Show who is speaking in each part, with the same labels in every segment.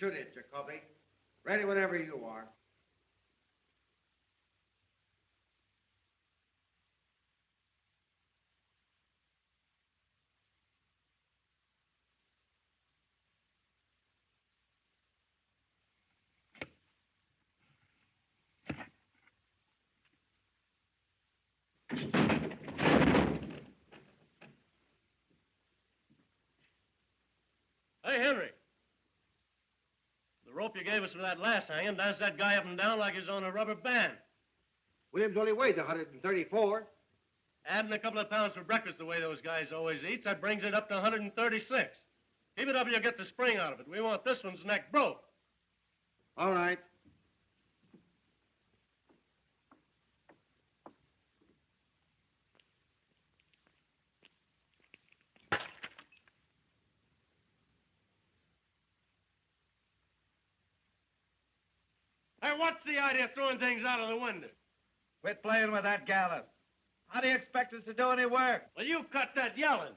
Speaker 1: shoot it, Jacoby. Ready whenever you are.
Speaker 2: Hey, Henry. The rope you gave us for that last hanging danced that guy up and down like he's on a rubber band.
Speaker 1: Williams only weighs 134.
Speaker 2: Adding a couple of pounds for breakfast the way those guys always eat, that brings it up to 136. Keep it up, you'll get the spring out of it. We want this one's neck broke.
Speaker 1: All right.
Speaker 2: Hey, what's the idea of throwing things out of the window?
Speaker 3: Quit playing with that gallant. How do you expect us to do any work?
Speaker 2: Well, you cut that yelling.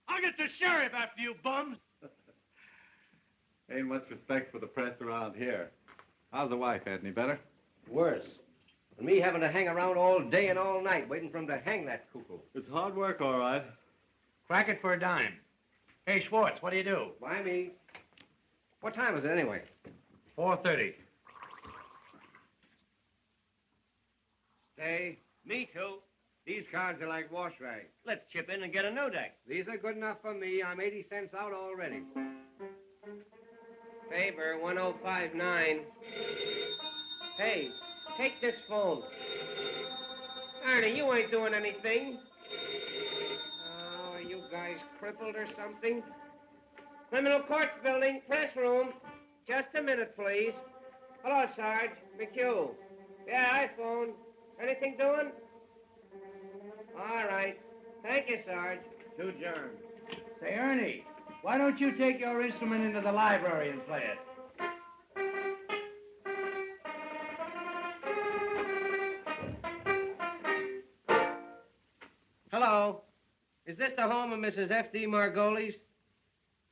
Speaker 2: I'll get the sheriff after you bums.
Speaker 4: Ain't much respect for the press around here. How's the wife, any better?
Speaker 1: Worse. And me having to hang around all day and all night waiting for him to hang that cuckoo.
Speaker 4: It's hard work, all right.
Speaker 3: Crack it for a dime. Hey, Schwartz, what do you do?
Speaker 1: Why me? What time is it anyway?
Speaker 3: 4:30.
Speaker 1: Stay.
Speaker 2: Me too.
Speaker 1: These cards are like wash rags.
Speaker 2: Let's chip in and get a new deck.
Speaker 1: These are good enough for me. I'm 80 cents out already. Favor 1059. Hey, take this phone. Ernie, you ain't doing anything. Oh, are you guys crippled or something? Criminal Courts Building, press room. Just a minute, please. Hello, Sarge. McHugh. Yeah, I phoned. Anything doing? All right. Thank you, Sarge. To adjourn.
Speaker 3: Say, Ernie, why don't you take your instrument into the library and play it?
Speaker 1: Hello. Is this the home of Mrs. F.D. Margolis?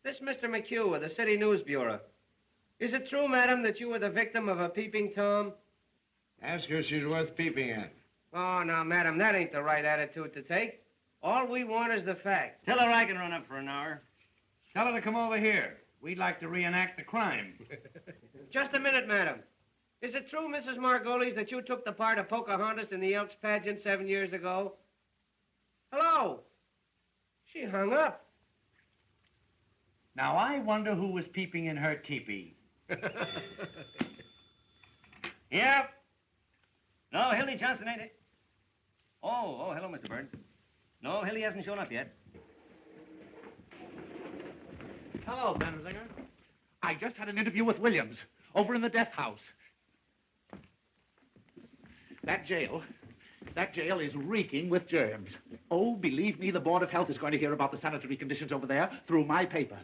Speaker 1: This Mr. McHugh of the City News Bureau. Is it true, madam, that you were the victim of a peeping Tom?
Speaker 5: Ask her if she's worth peeping at.
Speaker 1: Oh, now, madam, that ain't the right attitude to take. All we want is the facts.
Speaker 3: Tell her I can run up for an hour. Tell her to come over here. We'd like to reenact the crime.
Speaker 1: Just a minute, madam. Is it true, Mrs. Margolis, that you took the part of Pocahontas in the Elks pageant 7 years ago? Hello? She hung up.
Speaker 3: Now, I wonder who was peeping in her teepee.
Speaker 6: Yep. No, Hildy Johnson, ain't it? Oh, hello, Mr. Burns. No, Hildy hasn't shown up yet.
Speaker 3: Hello, Benzinger. I just had an interview with Williams over in the death house. That jail is reeking with germs. Oh, believe me, the Board of Health is going to hear about the sanitary conditions over there through my paper.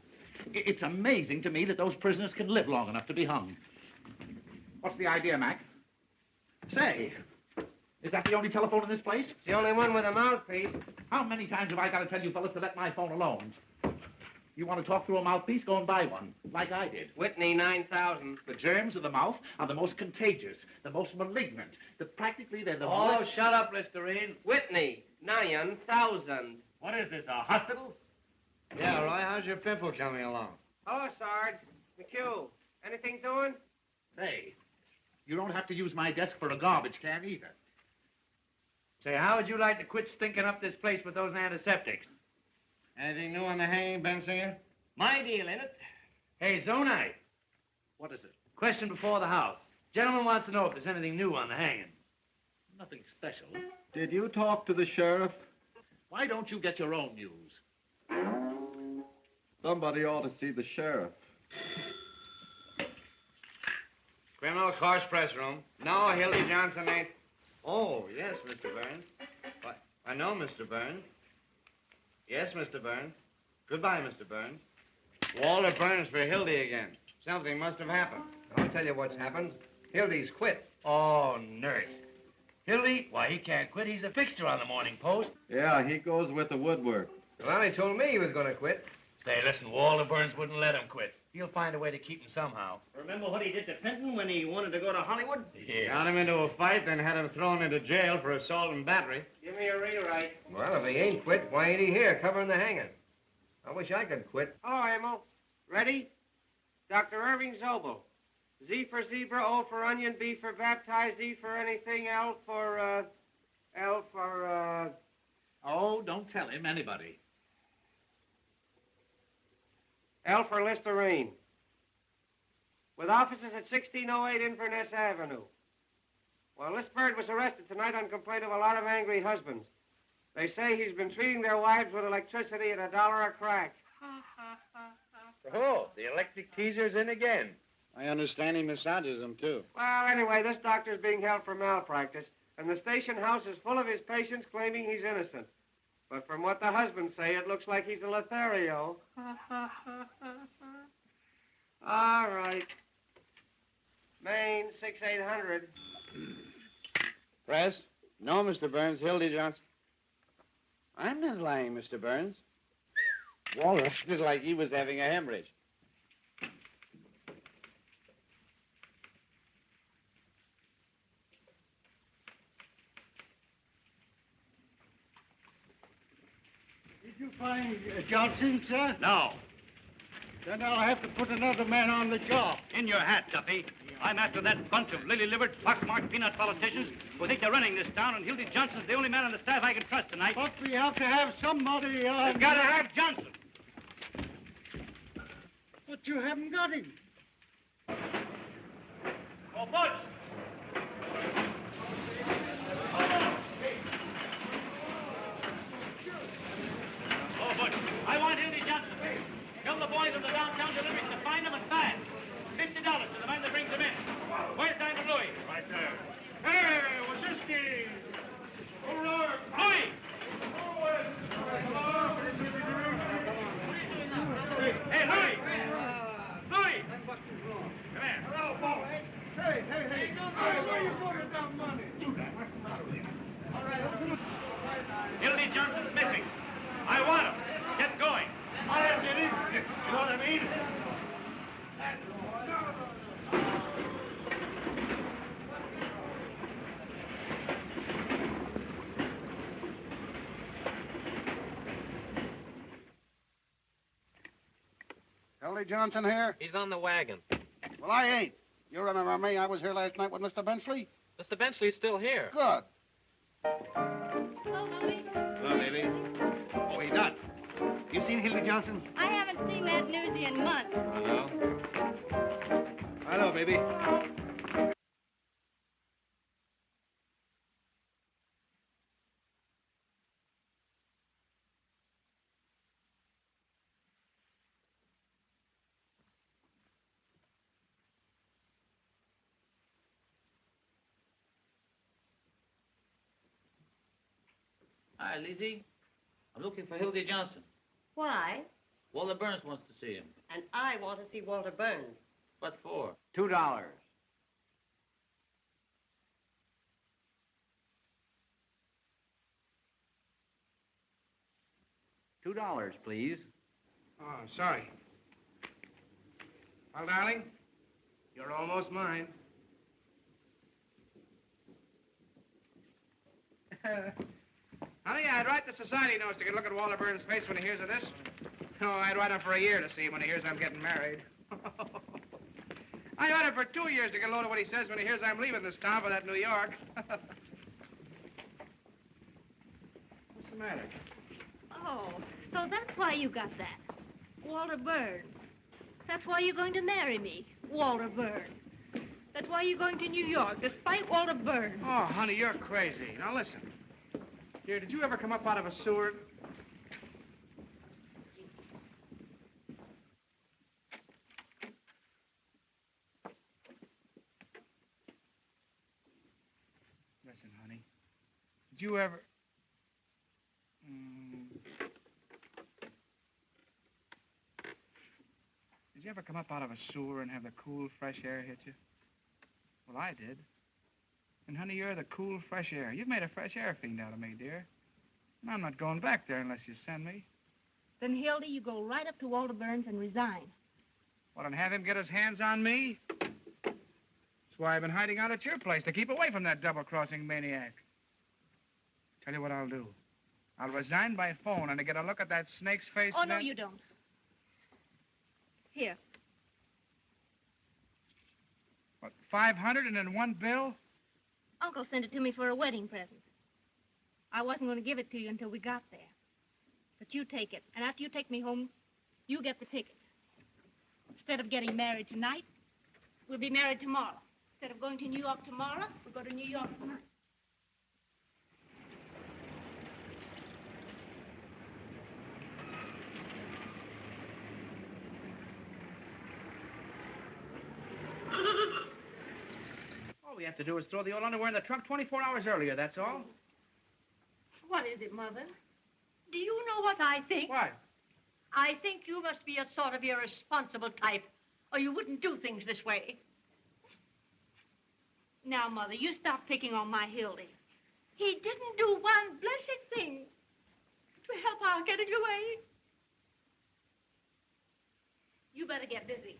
Speaker 3: It's amazing to me that those prisoners can live long enough to be hung. What's the idea, Mac? Say, is that the only telephone in this place?
Speaker 1: It's the only one with a mouthpiece.
Speaker 3: How many times have I got to tell you fellas to let my phone alone? You want to talk through a mouthpiece? Go and buy one, like I did.
Speaker 1: Whitney, 9,000.
Speaker 3: The germs of the mouth are the most contagious, the most malignant. Practically, they're the
Speaker 1: Oh, shut up, Listerine. Whitney, 9,000.
Speaker 6: What is this, a hospital?
Speaker 5: Yeah, Roy, how's your pimple coming along?
Speaker 1: Hello, Sarge. McHugh. Anything doing?
Speaker 3: Say, you don't have to use my desk for a garbage can either.
Speaker 6: Say, how would you like to quit stinking up this place with those antiseptics?
Speaker 5: Anything new on the hanging, Bensinger?
Speaker 6: My deal in it.
Speaker 3: Hey, Zonite. What is it?
Speaker 6: Question before the House. Gentleman wants to know if there's anything new on the hanging.
Speaker 3: Nothing special.
Speaker 4: Did you talk to the sheriff?
Speaker 3: Why don't you get your own news?
Speaker 4: Somebody ought to see the sheriff.
Speaker 5: Criminal Courts press room. No, Hildy Johnson ain't. Oh, yes, Mr. Burns. Why, I know, Mr. Burns. Yes, Mr. Burns. Goodbye, Mr. Burns. Walter Burns for Hildy again. Something must have happened.
Speaker 1: I'll tell you what's happened. Hildy's quit.
Speaker 6: Oh, nurse. Hildy? Why, he can't quit. He's a fixture on the Morning Post.
Speaker 4: Yeah, he goes with the woodwork.
Speaker 1: Well, he told me he was going to quit.
Speaker 7: Say, listen, Walter Burns wouldn't let him quit. He'll find a way to keep him somehow.
Speaker 6: Remember what he did to Fenton when he wanted to go to Hollywood?
Speaker 7: Yeah.
Speaker 5: Got him into a fight, then had him thrown into jail for assault and battery.
Speaker 1: Give me a rewrite.
Speaker 8: Well, if he ain't quit, why ain't he here covering the hanging? I wish I could quit.
Speaker 1: Hello, Emil. Ready? Dr. Irving Zobel. Z for zebra, O for onion, B for baptized, E for anything, L for,
Speaker 3: Oh, don't tell him, anybody.
Speaker 1: L for Listerine. With offices at 1608 Inverness Avenue. Well, this bird was arrested tonight on complaint of a lot of angry husbands. They say he's been treating their wives with electricity at $1 a crack.
Speaker 8: Oh, the electric teaser's in again.
Speaker 5: I understand he massages them, too.
Speaker 1: Well, anyway, this doctor's being held for malpractice, and the station house is full of his patients claiming he's innocent. But from what the husbands say, it looks like he's a Lothario. All right. Maine, 6800.
Speaker 5: Press? No, Mr. Burns. Hildy Johnson. I'm not lying, Mr. Burns. Walter acted like he was having a hemorrhage.
Speaker 9: Did you find Johnson, sir?
Speaker 6: No.
Speaker 9: Then I'll have to put another man on the job.
Speaker 6: In your hat, Duffy. I'm after that bunch of lily-livered, pockmarked peanut politicians who think they're running this town, and Hildy Johnson's the only man on the staff I can trust tonight.
Speaker 9: But we have to have somebody,
Speaker 6: We've got to have Johnson.
Speaker 9: But you haven't got him.
Speaker 6: Oh, Butch! Oh, Butch, I want Hildy Johnson. Tell the boys of the downtown deliveries to find him and fast. $50 to the man that brings him in. Where's Diamond Louis? Right there. Hey, Wazinski! O'Rourke! Louis! Hey, Louis! Louis! Come here.
Speaker 9: Hello, boss. Hey. Hey, where you putting that money?
Speaker 6: Hildy Johnson's missing. I want him. Get going.
Speaker 9: I did it. You know what I mean? Hildy Johnson here?
Speaker 8: He's on the wagon.
Speaker 9: Well, I ain't. You remember me? I was here last night with Mr. Benchley.
Speaker 8: Mr. Benchley's still here.
Speaker 9: Good.
Speaker 10: Hello, Louie.
Speaker 5: Hello, Lily.
Speaker 9: Oh, he done. You seen Hildy Johnson?
Speaker 10: I haven't seen that newsie in months.
Speaker 5: Hello.
Speaker 9: Hello, baby.
Speaker 11: Hi, Lizzie. I'm looking for Hildy Johnson.
Speaker 10: Why?
Speaker 11: Walter Burns wants to see him.
Speaker 10: And I want to see Walter Burns.
Speaker 11: What for?
Speaker 8: $2. $2, please.
Speaker 1: Oh, sorry. Well, darling, you're almost mine. Honey, I'd write the society notes to get a look at Walter Burns' face when he hears of this. No, I'd write him for a year to see when he hears I'm getting married. I'd write him for 2 years to get a load of what he says when he hears I'm leaving this town for that New York. What's the matter?
Speaker 10: Oh, so that's why you got that. Walter Burns. That's why you're going to marry me, Walter Burns. That's why you're going to New York, despite Walter Burns.
Speaker 1: Oh, honey, you're crazy. Now, listen. Dear, did you ever come up out of a sewer? Listen, honey. Did you ever... Did you ever come up out of a sewer and have the cool, fresh air hit you? Well, I did. And, honey, you're the cool, fresh air. You've made a fresh air fiend out of me, dear. And I'm not going back there unless you send me.
Speaker 10: Then, Hildy, you go right up to Walter Burns and resign.
Speaker 9: Well, and have him get his hands on me? That's why I've been hiding out at your place, to keep away from that double-crossing maniac. Tell you what I'll do. I'll resign by phone and to get a look at that snake's face.
Speaker 10: Oh, no, you don't. Here.
Speaker 9: What, 500 and in one bill?
Speaker 10: Uncle sent it to me for a wedding present. I wasn't going to give it to you until we got there. But you take it, and after you take me home, you get the tickets. Instead of getting married tonight, we'll be married tomorrow. Instead of going to New York tomorrow, we'll go to New York tonight.
Speaker 9: All we have to do is throw the old underwear in the trunk 24 hours earlier, that's all.
Speaker 12: What is it, Mother? Do you know what I think?
Speaker 9: What?
Speaker 12: I think you must be a sort of irresponsible type, or you wouldn't do things this way.
Speaker 10: Now, Mother, you stop picking on my Hildy.
Speaker 12: He didn't do one blessed thing to help our getting away.
Speaker 10: You better get busy.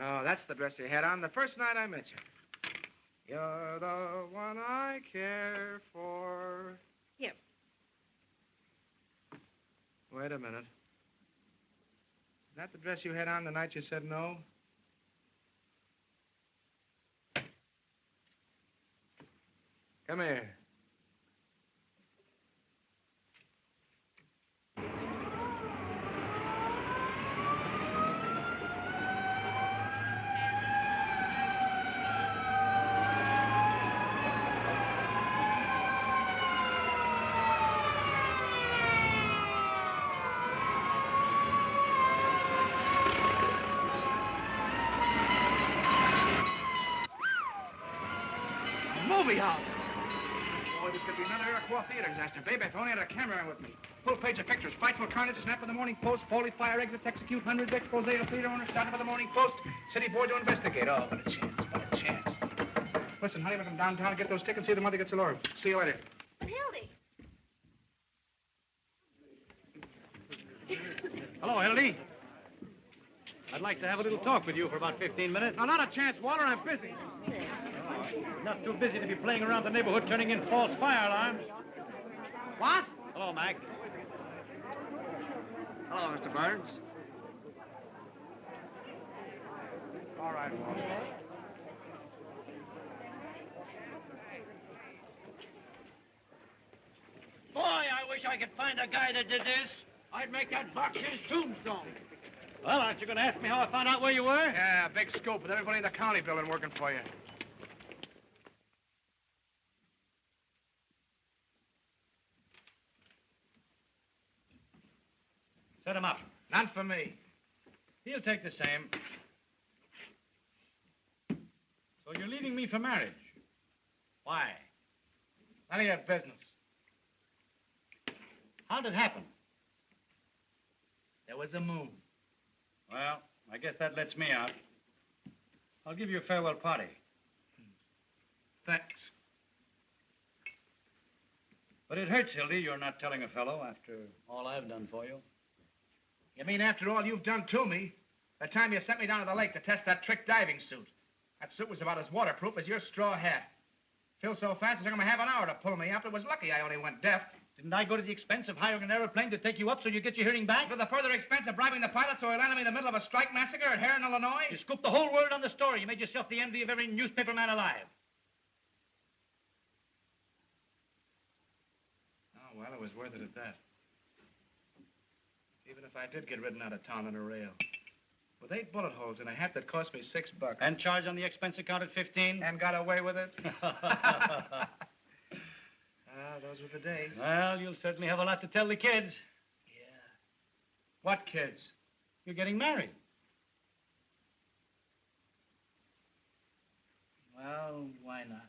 Speaker 9: Oh, that's the dress you had on the first night I met you. You're the one I care for.
Speaker 10: Here.
Speaker 9: Wait a minute. Is that the dress you had on the night you said no? Come here. Movie house. Boy, this could be another Iroquois theater disaster. Baby, if I only had a camera with me. Full page of pictures. Frightful carnage, snap of the Morning Post, Foley fire exits, execute hundreds, expose of theater owner, starting with the Morning Post, city boy to investigate. Oh, what a chance, what a chance. Listen, honey, we're from downtown to get those tickets, see if the mother gets a lure. See you later.
Speaker 10: But Hildy.
Speaker 2: Hello, Hildy. I'd like to have a little talk with you for about 15 minutes.
Speaker 9: No, not a chance, Walter. I'm busy.
Speaker 2: Not too busy to be playing around the neighborhood turning in false fire alarms.
Speaker 9: What?
Speaker 2: Hello, Mac.
Speaker 9: Hello, Mr. Burns. All right, Walter.
Speaker 11: Boy, I wish I could find a guy that did this. I'd make that box his tombstone.
Speaker 2: Well, aren't you going to ask me how I found out where you were?
Speaker 9: Yeah, big scoop with everybody in the county building working for you.
Speaker 2: Set him up.
Speaker 9: Not for me.
Speaker 2: He'll take the same. So you're leaving me for marriage. Why?
Speaker 9: None of your business.
Speaker 2: How'd it happen?
Speaker 9: There was a move.
Speaker 2: Well, I guess that lets me out. I'll give you a farewell party.
Speaker 9: Thanks.
Speaker 2: But it hurts, Hildy, you're not telling a fellow after all I've done for you.
Speaker 9: You mean after all you've done to me? The time you sent me down to the lake to test that trick diving suit. That suit was about as waterproof as your straw hat. Filled so fast it took him a half an hour to pull me up. It was lucky I only went deaf.
Speaker 2: Didn't I go to the expense of hiring an airplane to take you up so you get your hearing back?
Speaker 9: To the further expense of bribing the pilot so he landed me in the middle of a strike massacre at Heron, Illinois?
Speaker 2: You scooped the whole world on the story. You made yourself the envy of every newspaper man alive.
Speaker 9: Oh, well, it was worth it at that. Even if I did get ridden out of town on a rail. With 8 bullet holes in a hat that cost me $6.
Speaker 2: And charged on the expense account at 15?
Speaker 9: And got away with it? Those were the days.
Speaker 2: Well, you'll certainly have a lot to tell the kids.
Speaker 9: Yeah. What kids?
Speaker 2: You're getting married.
Speaker 9: Well, why not?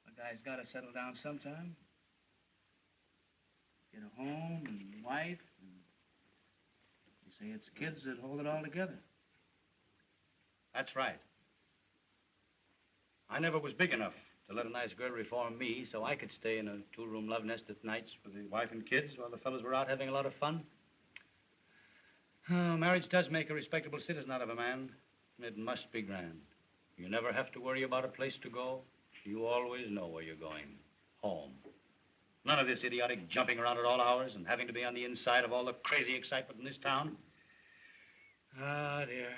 Speaker 9: A guy's got to settle down sometime. Get a home and wife. And you say it's kids that hold it all together.
Speaker 6: That's right. I never was big enough to let a nice girl reform me so I could stay in a two-room love nest at nights with the wife and kids while the fellas were out having a lot of fun. Oh, marriage does make a respectable citizen out of a man. It must be grand. You never have to worry about a place to go. You always know where you're going. Home. None of this idiotic jumping around at all hours and having to be on the inside of all the crazy excitement in this town. Ah, dear.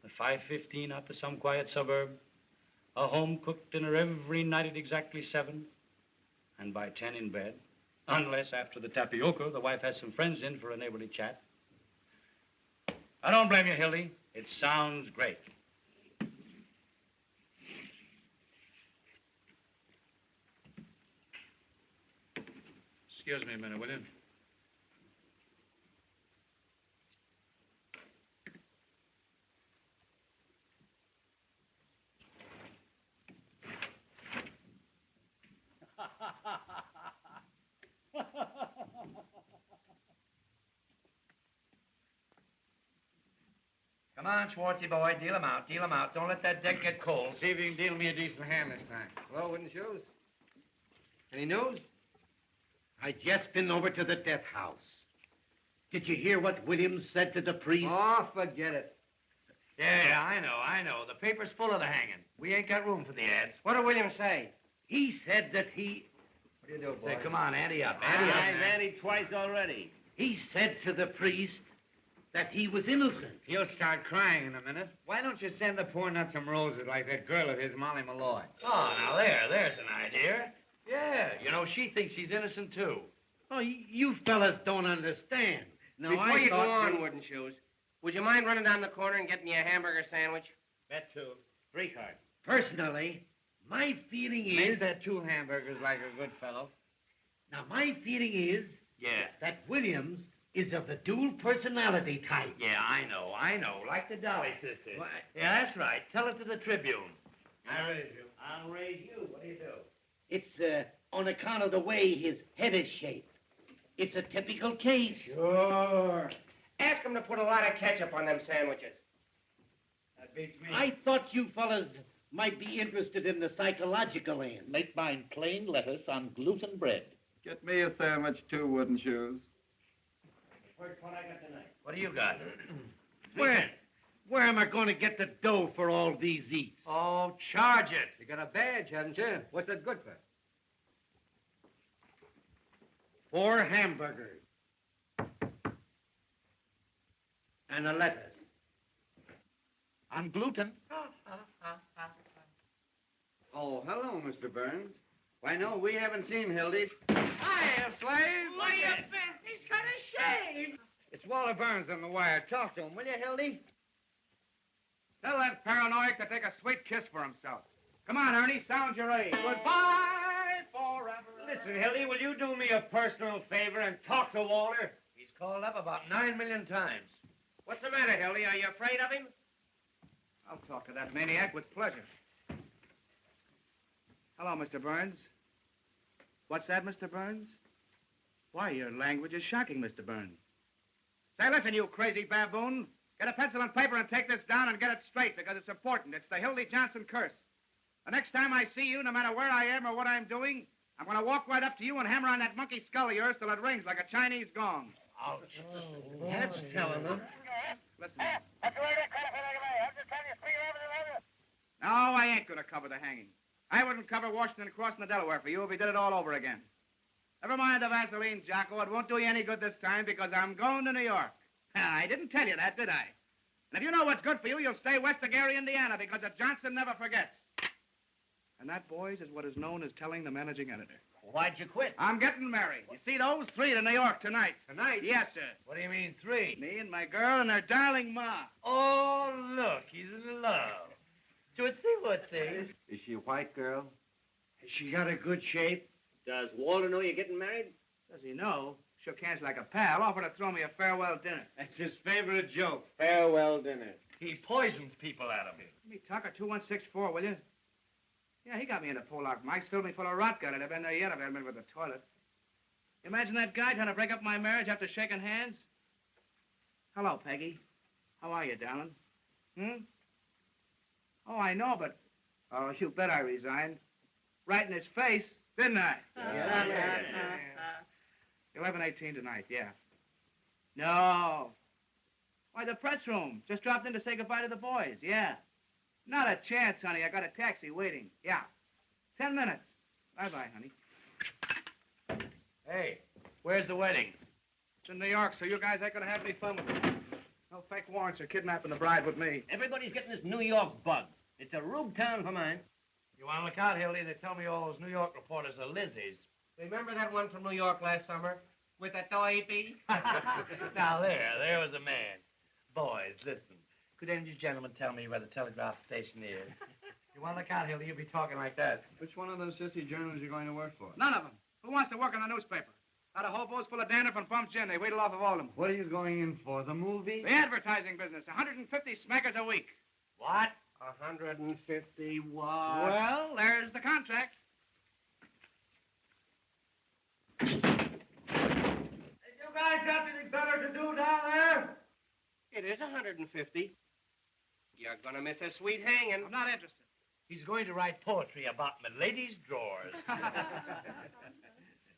Speaker 6: The 5:15 out to some quiet suburb. A home-cooked dinner every night at exactly 7. And by 10 in bed. Unless after the tapioca, the wife has some friends in for a neighborly chat. I don't blame you, Hildy. It sounds great.
Speaker 9: Excuse me a minute, will you?
Speaker 8: Come on, Schwartzy boy, deal him out, deal him out. Don't let that deck get cold.
Speaker 5: See if you can deal me a decent hand this time.
Speaker 1: Hello, Wooden Shoes. Any news?
Speaker 3: I just been over to the death house. Did you hear what Williams said to the priest?
Speaker 1: Oh, forget it.
Speaker 8: Yeah, I know. The paper's full of the hanging. We ain't got room for the ads.
Speaker 1: What did Williams say?
Speaker 3: He said that he...
Speaker 1: What do you do, boy?
Speaker 8: Say, come on, ante up, ante up.
Speaker 1: I've
Speaker 8: antied twice already.
Speaker 3: He said to the priest that he was innocent.
Speaker 5: He'll start crying in a minute. Why don't you send the poor nut some roses like that girl of his, Molly Malloy?
Speaker 8: Oh, now there's an idea. Yeah, you know, she thinks he's innocent, too.
Speaker 3: Oh, you fellas don't understand. No,
Speaker 1: Before you go on, Wooden Shoes, would you mind running down the corner and getting me a hamburger sandwich?
Speaker 8: Bet two. 3 cards.
Speaker 3: Personally, my feeling
Speaker 5: Make
Speaker 3: is...
Speaker 5: that 2 hamburgers like a good fellow.
Speaker 3: Now, my feeling is...
Speaker 8: Yeah.
Speaker 3: That Williams is of the dual personality type.
Speaker 8: Yeah, I know. Like the Dolly sisters. What? Yeah, that's right. Tell it to the Tribune.
Speaker 5: I'll raise you.
Speaker 8: I'll raise you. What do you do?
Speaker 3: It's on account of the way his head is shaped. It's a typical case.
Speaker 1: Sure. Ask him to put a lot of ketchup on them sandwiches.
Speaker 8: That beats me.
Speaker 3: I thought you fellas might be interested in the psychological end.
Speaker 13: Make mine plain lettuce on gluten bread.
Speaker 4: Get me a sandwich, too, Wooden Shoes.
Speaker 8: First one I got tonight. What do you got?
Speaker 3: Where am I going to get the dough for all these eats?
Speaker 8: Oh, charge it.
Speaker 1: You got a badge, haven't you? What's that good for?
Speaker 3: 4 hamburgers. And a lettuce.
Speaker 13: On gluten.
Speaker 5: Oh, hello, Mr. Burns. Why, no, we haven't seen Hildy's.
Speaker 8: Hiya, slave.
Speaker 12: What do you think? He's got a shave.
Speaker 5: It's Walter Burns on the wire. Talk to him, will you, Hildy?
Speaker 9: Tell that paranoiac to take a sweet kiss for himself. Come on, Ernie, sound your age. Goodbye forever.
Speaker 5: Listen, Hildy, will you do me a personal favor and talk to Walter?
Speaker 8: He's called up about 9 million times.
Speaker 1: What's the matter, Hildy? Are you afraid of him?
Speaker 9: I'll talk to that maniac with pleasure. Hello, Mr. Burns. What's that, Mr. Burns? Why, your language is shocking, Mr. Burns. Say, listen, you crazy baboon. Get a pencil and paper and take this down and get it straight, because it's important. It's the Hildy Johnson curse. The next time I see you, no matter where I am or what I'm doing, I'm going to walk right up to you and hammer on that monkey skull of yours till it rings like a Chinese gong.
Speaker 8: Ouch. That's telling them.
Speaker 9: Listen. No, I ain't going to cover the hanging. I wouldn't cover Washington crossing the Delaware for you if he did it all over again. Never mind the Vaseline, Jocko. It won't do you any good this time because I'm going to New York. I didn't tell you that, did I? And if you know what's good for you, you'll stay west of Gary, Indiana, because the Johnson never forgets. And that, boys, is what is known as telling the managing editor.
Speaker 8: Why'd you quit?
Speaker 9: I'm getting married. You see those 3 to New York tonight.
Speaker 8: Tonight?
Speaker 9: Yes, sir.
Speaker 8: What do you mean, 3?
Speaker 9: Me and my girl and her darling ma.
Speaker 8: Oh, look, he's in love. Tootsie, what's this?
Speaker 4: Is she a white girl?
Speaker 3: Has she got a good shape?
Speaker 1: Does Walter know you're getting married?
Speaker 9: Does he know? Shook hands like a pal. Offered to throw me a farewell dinner.
Speaker 1: That's his favorite joke. Farewell dinner.
Speaker 8: He poisons people out of him.
Speaker 9: Give me Tucker 2164, will you? Yeah, he got me in a Pollock. Mike's filled me full of rot gun. I'd have been there yet if I hadn't been with the toilet. Imagine that guy trying to break up my marriage after shaking hands. Hello, Peggy. How are you, darling? Oh, I know, but... Oh, you bet I resigned. Right in his face, didn't I? Yeah. 11:18 tonight, yeah. No. Why, the press room. Just dropped in to say goodbye to the boys, yeah. Not a chance, honey. I got a taxi waiting. Yeah. 10 minutes. Bye-bye, honey.
Speaker 7: Hey, where's the wedding?
Speaker 9: It's in New York, so you guys ain't gonna have any fun with it. No fake warrants or kidnapping the bride with me.
Speaker 8: Everybody's getting this New York bug. It's a rube town for mine.
Speaker 7: You want to look out, Hildy? They tell me all those New York reporters are Lizzies.
Speaker 8: Remember that one from New York last summer? With the toy bee?
Speaker 7: Now, there was a man. Boys, listen. Could any of you gentlemen tell me where the telegraph station is? You want to look out, Hildy? You'll be talking like that.
Speaker 4: Which one of those sissy journals are you going to work for?
Speaker 9: None of them. Who wants to work in the newspaper? A lot of hobos full of dandruff and bumps gin. They wheedle off of all of them.
Speaker 4: What are you going in for, the movie?
Speaker 9: The advertising business. 150 smackers a week.
Speaker 7: What?
Speaker 1: 150 what?
Speaker 9: Well, there's the contract.
Speaker 11: Hey, you guys got anything better to do down there?
Speaker 1: It is 150. You're gonna miss a sweet hanging.
Speaker 9: I'm not interested.
Speaker 7: He's going to write poetry about my lady's drawers.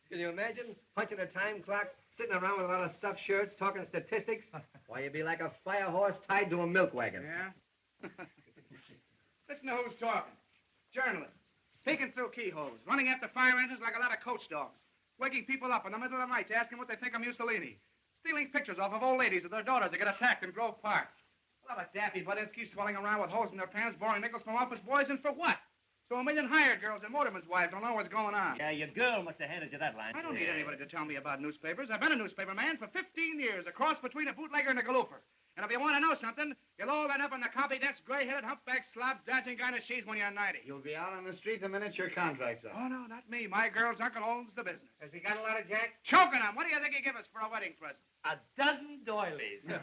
Speaker 8: Can you imagine punching a time clock, sitting around with a lot of stuffed shirts, talking statistics? Why, you'd be like a fire horse tied to a milk wagon.
Speaker 9: Yeah? Listen to who's talking. Journalists. Peeking through keyholes. Running after fire engines like a lot of coach dogs. Waking people up in the middle of the night to ask them what they think of Mussolini. Stealing pictures off of old ladies of their daughters that get attacked in Grove Park. A lot of daffy Budinsky swelling around with holes in their pants, borrowing nickels from office boys, and for what? So a million hired girls and motormen's wives don't know what's going on.
Speaker 8: Yeah, your girl must have handed you that line.
Speaker 9: I don't need anybody to tell me about newspapers. I've been a newspaper man for 15 years, a cross between a bootlegger and a galoofer. And if you want to know something, you'll all end up in the copy desk, gray-headed, humpback, slob-dancing kind of she's when you're 90.
Speaker 5: You'll be out on the street the minute your contract's up.
Speaker 9: Oh, no, not me. My girl's uncle owns the business.
Speaker 1: Has he got a lot of jack?
Speaker 9: Choking him. What do you think he'd give us for a wedding present?
Speaker 7: A dozen doilies.
Speaker 9: $500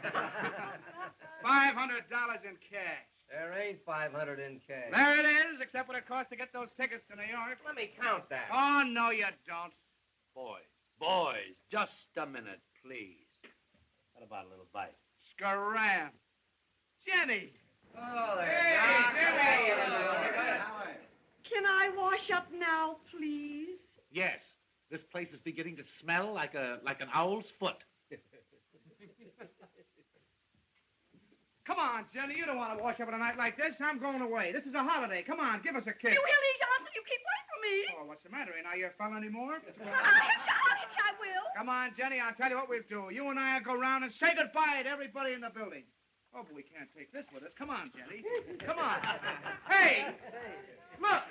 Speaker 9: in cash.
Speaker 8: There ain't 500 in cash.
Speaker 9: There it is, except what it costs to get those tickets to New York.
Speaker 8: Let me count that.
Speaker 9: Oh, no, you don't.
Speaker 7: Boys, just a minute, please. What about a little bite?
Speaker 9: Scram. Jenny.
Speaker 8: Oh, there.
Speaker 9: Hey,
Speaker 12: Can I wash up now, please?
Speaker 3: Yes. This place is beginning to smell like an owl's foot.
Speaker 9: Come on, Jenny. You don't want to wash up on a night like this. I'm going away. This is a holiday. Come on, give us a kiss.
Speaker 12: You Hildy Johnson, you keep away from me.
Speaker 9: Oh, what's the matter? Ain't I your fella anymore?
Speaker 12: I will.
Speaker 9: Come on, Jenny. I'll tell you what we'll do. You and I will go round and say goodbye to everybody in the building. Oh, but we can't take this with us. Come on, Jenny. Come on. Hey, look.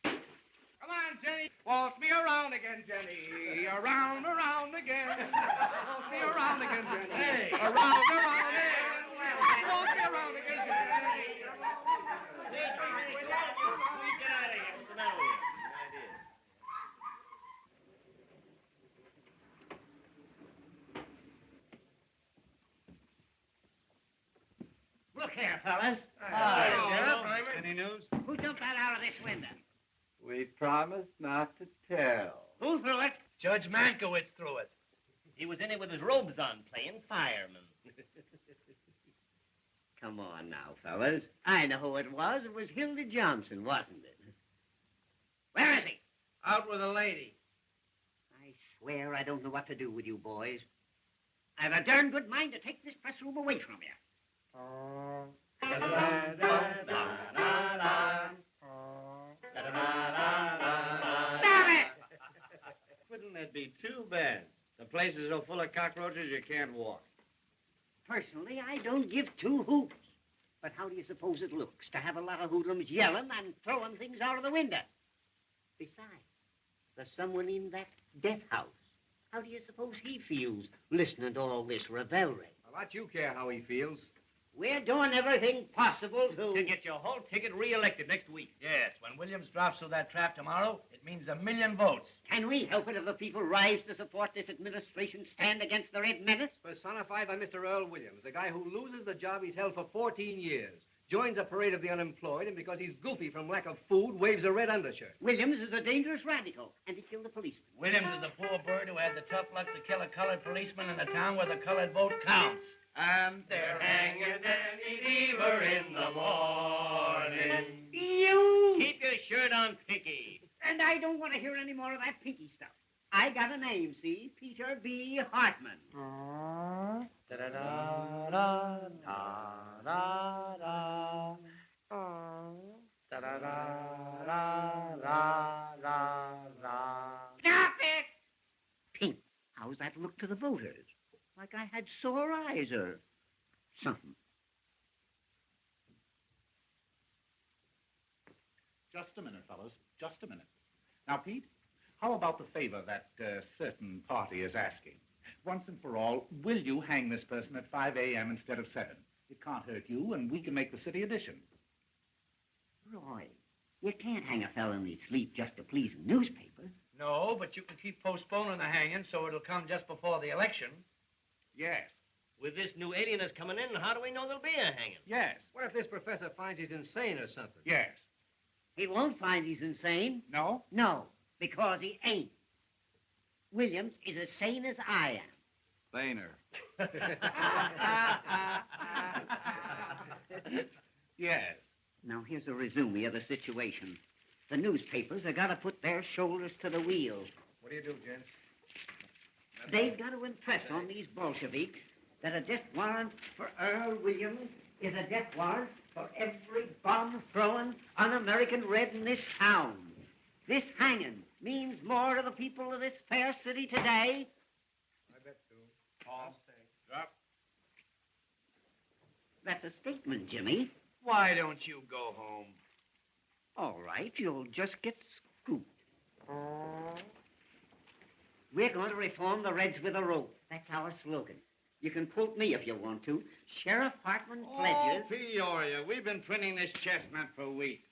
Speaker 9: Come on, Jenny. Waltz me around again, Jenny. Around again. Waltz me around again, Jenny.
Speaker 7: Hey.
Speaker 9: Around again. Waltz me around again, Jenny.
Speaker 13: Look here, fellas.
Speaker 8: Any news?
Speaker 13: Who jumped that out of this window?
Speaker 4: We promised not to tell.
Speaker 13: Who threw it?
Speaker 7: Judge Mankiewicz threw it.
Speaker 8: He was in it with his robes on, playing fireman.
Speaker 13: Come on now, fellas. I know who it was. It was Hildy Johnson, wasn't it? Where is he?
Speaker 8: Out with a lady.
Speaker 13: I swear I don't know what to do with you boys. I've a darn good mind to take this press room away from you. Damn it!
Speaker 5: Wouldn't that be too bad? The place is so full of cockroaches you can't walk.
Speaker 13: Personally, I don't give two hoots. But how do you suppose it looks to have a lot of hoodlums yelling and throwing things out of the window? Besides, there's someone in that death house. How do you suppose he feels listening to all this revelry?
Speaker 8: A lot you care how he feels.
Speaker 13: We're doing everything possible
Speaker 8: To get your whole ticket re-elected next week.
Speaker 7: Yes, when Williams drops through that trap tomorrow, it means 1 million votes.
Speaker 13: Can we help it if the people rise to support this administration, stand against the Red Menace?
Speaker 8: Personified by Mr. Earl Williams, the guy who loses the job he's held for 14 years. joins a parade of the unemployed, and because he's goofy from lack of food, waves a red undershirt.
Speaker 13: Williams is a dangerous radical, and he killed a policeman.
Speaker 7: Williams is a poor bird who had the tough luck to kill a colored policeman in a town where the colored vote counts.
Speaker 11: And they're hanging Danny Deaver in the morning.
Speaker 13: You!
Speaker 11: Keep your shirt on, Pinky.
Speaker 13: And I don't want to hear any more of that pinky stuff. I got a name, see? Peter B. Hartman.
Speaker 7: Da-da-da-da-da-da-da. Da-da-da-da-da-da-da.
Speaker 13: Stop it! Pink, how's that look to the voters? Like I had sore eyes or something.
Speaker 3: Just a minute, fellas. Just a minute. Now, Pete, how about the favor that certain party is asking? Once and for all, will you hang this person at 5 a.m. instead of 7? It can't hurt you, and we can make the city edition.
Speaker 13: Roy, you can't hang a fellow in his sleep just to please a newspaper.
Speaker 7: No, but you can keep postponing the hanging so it'll come just before the election.
Speaker 3: Yes.
Speaker 11: With this new alienist coming in, how do we know there'll be a hanging?
Speaker 3: Yes.
Speaker 8: What if this professor finds he's insane or something?
Speaker 3: Yes.
Speaker 13: He won't find he's insane.
Speaker 3: No?
Speaker 13: No, because he ain't. Williams is as sane as I am.
Speaker 4: Saner.
Speaker 3: Yes.
Speaker 13: Now, here's a resume of the situation. The newspapers have got to put their shoulders to the wheel.
Speaker 8: What do you do, gents?
Speaker 13: They've got to impress on these Bolsheviks that a death warrant for Earl Williams is a death warrant for every bomb-throwing un-American red in this town. This hanging means more to the people of this fair city today.
Speaker 8: I bet so.
Speaker 7: Paul,
Speaker 8: Drop.
Speaker 13: That's a statement, Jimmy.
Speaker 7: why don't you go home?
Speaker 13: All right, you'll just get scooped. We're going to reform the Reds with a rope. That's our slogan. You can quote me if you want to. Sheriff Hartman pledges...
Speaker 5: Oh, Peoria, we've been printing this chestnut for weeks.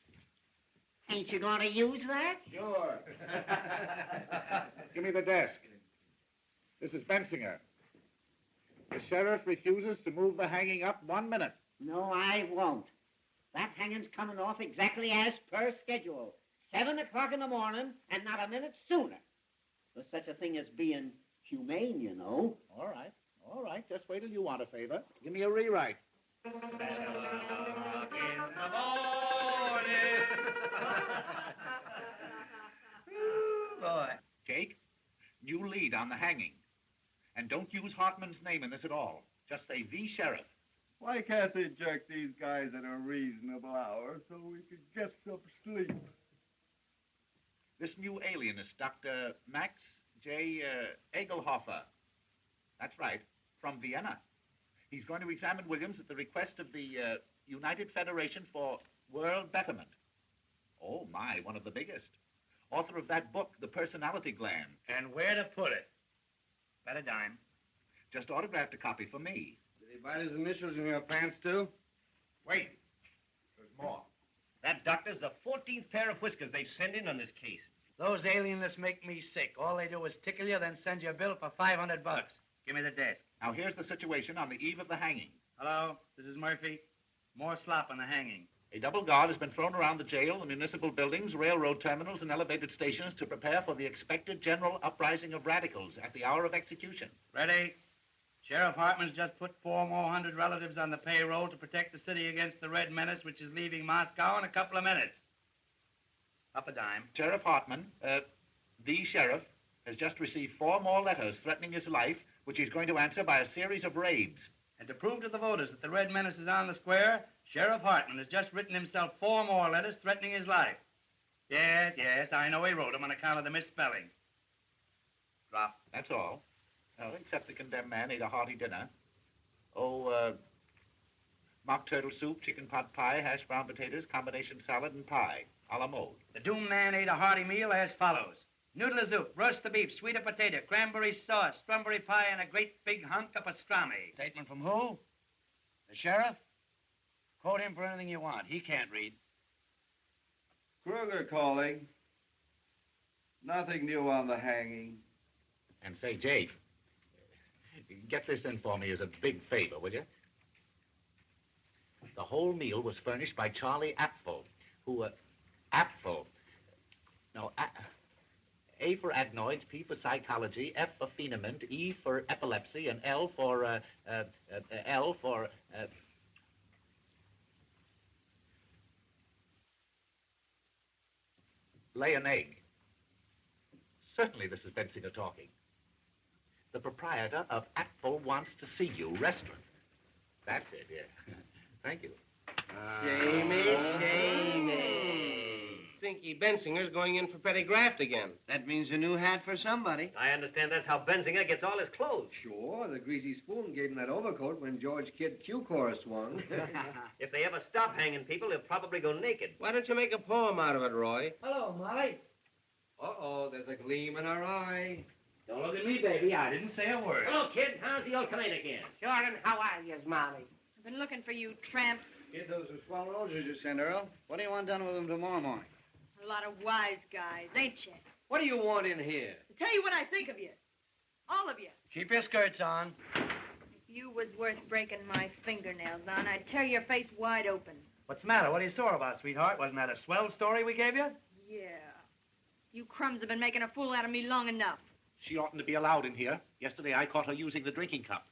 Speaker 13: Ain't you going to use that?
Speaker 5: Sure.
Speaker 3: Give me the desk. This is Bensinger. The sheriff refuses to move the hanging up 1 minute.
Speaker 13: No, I won't. That hanging's coming off exactly as per schedule. 7 o'clock in the morning, and not a minute sooner. There's such a thing as being humane, you know.
Speaker 3: All right. All right. Just wait till you want a favor. Give me a rewrite.
Speaker 7: Boy.
Speaker 3: Jake, you lead on the hanging. And don't use Hartman's name in this at all. Just say the sheriff.
Speaker 4: Why can't they jerk these guys at a reasonable hour so we could get some sleep?
Speaker 3: This new alienist, Dr. Max J. Egelhofer. That's right, from Vienna. He's going to examine Williams at the request of the United Federation for World Betterment. Oh, my, one of the biggest. Author of that book, The Personality Gland.
Speaker 7: And where to put it? Bet a dime.
Speaker 3: Just autographed a copy for me.
Speaker 5: Did he bite his initials in your pants, too?
Speaker 1: Wait. There's more. That doctor's the 14th pair of whiskers they send in on this case.
Speaker 7: Those alienists make me sick. All they do is tickle you, then send you a bill for $500. Give me the desk.
Speaker 3: Now, here's the situation on the eve of the hanging.
Speaker 7: Hello, this is Murphy. More slop on the hanging.
Speaker 3: A double guard has been thrown around the jail, the municipal buildings, railroad terminals, and elevated stations to prepare for the expected general uprising of radicals at the hour of execution.
Speaker 7: Ready? Sheriff Hartman's just put 4 more hundred relatives on the payroll to protect the city against the Red Menace, which is leaving Moscow in a couple of minutes. Up a dime.
Speaker 3: Sheriff Hartman, the sheriff, has just received 4 more letters threatening his life, which he's going to answer by a series of raids.
Speaker 7: And to prove to the voters that the Red Menace is on the square, Sheriff Hartman has just written himself 4 more letters threatening his life. Yes, I know he wrote them on account of the misspelling. Drop.
Speaker 3: That's all. Except the condemned man ate a hearty dinner. Mock turtle soup, chicken pot pie, hash brown potatoes, combination salad, and pie, a la mode.
Speaker 7: The doomed man ate a hearty meal as follows. Noodle soup, roast the beef, sweet potato, cranberry sauce, strawberry pie, and a great big hunk of pastrami. Statement from who? The sheriff? Quote him for anything you want. He can't read.
Speaker 4: Kruger calling. Nothing new on the hanging.
Speaker 3: And say, Jake, get this in for me as a big favor, will you? The whole meal was furnished by Charlie Apfel, who, Apfel. No, A for adenoids, P for psychology, F for phenoment, E for epilepsy, and L for, lay an egg. Certainly this is Bensinger talking. The proprietor of Apfel Wants to See You restaurant. That's it, yeah. Thank you.
Speaker 1: Shamey. Stinky Bensinger's going in for petty graft again.
Speaker 5: That means a new hat for somebody.
Speaker 7: I understand that's how Bensinger gets all his clothes.
Speaker 8: Sure, the greasy spoon gave him that overcoat when George Kidd Q-Chorus swung.
Speaker 7: If they ever stop hanging people, they'll probably go naked.
Speaker 1: Why don't you make a poem out of it, Roy?
Speaker 7: Hello, Molly.
Speaker 8: Uh-oh, there's a gleam in her eye.
Speaker 7: Don't look at me, baby. I didn't say a word.
Speaker 11: Hello, kid. How's the old Catlett again?
Speaker 12: Sure, and how are you, Molly?
Speaker 14: I've been looking for you, tramps.
Speaker 5: Kid, those are swell roses you sent, Earl. What do you want done with them tomorrow morning?
Speaker 14: A lot of wise guys, ain't you?
Speaker 8: What do you want in here?
Speaker 14: To tell you what I think of you. All of you.
Speaker 7: Keep your skirts on.
Speaker 14: If you was worth breaking my fingernails on, I'd tear your face wide open.
Speaker 7: What's the matter? What are you sore about, sweetheart? Wasn't that a swell story we gave you?
Speaker 14: Yeah. You crumbs have been making a fool out of me long enough.
Speaker 3: She oughtn't to be allowed in here. Yesterday I caught her using the drinking cup.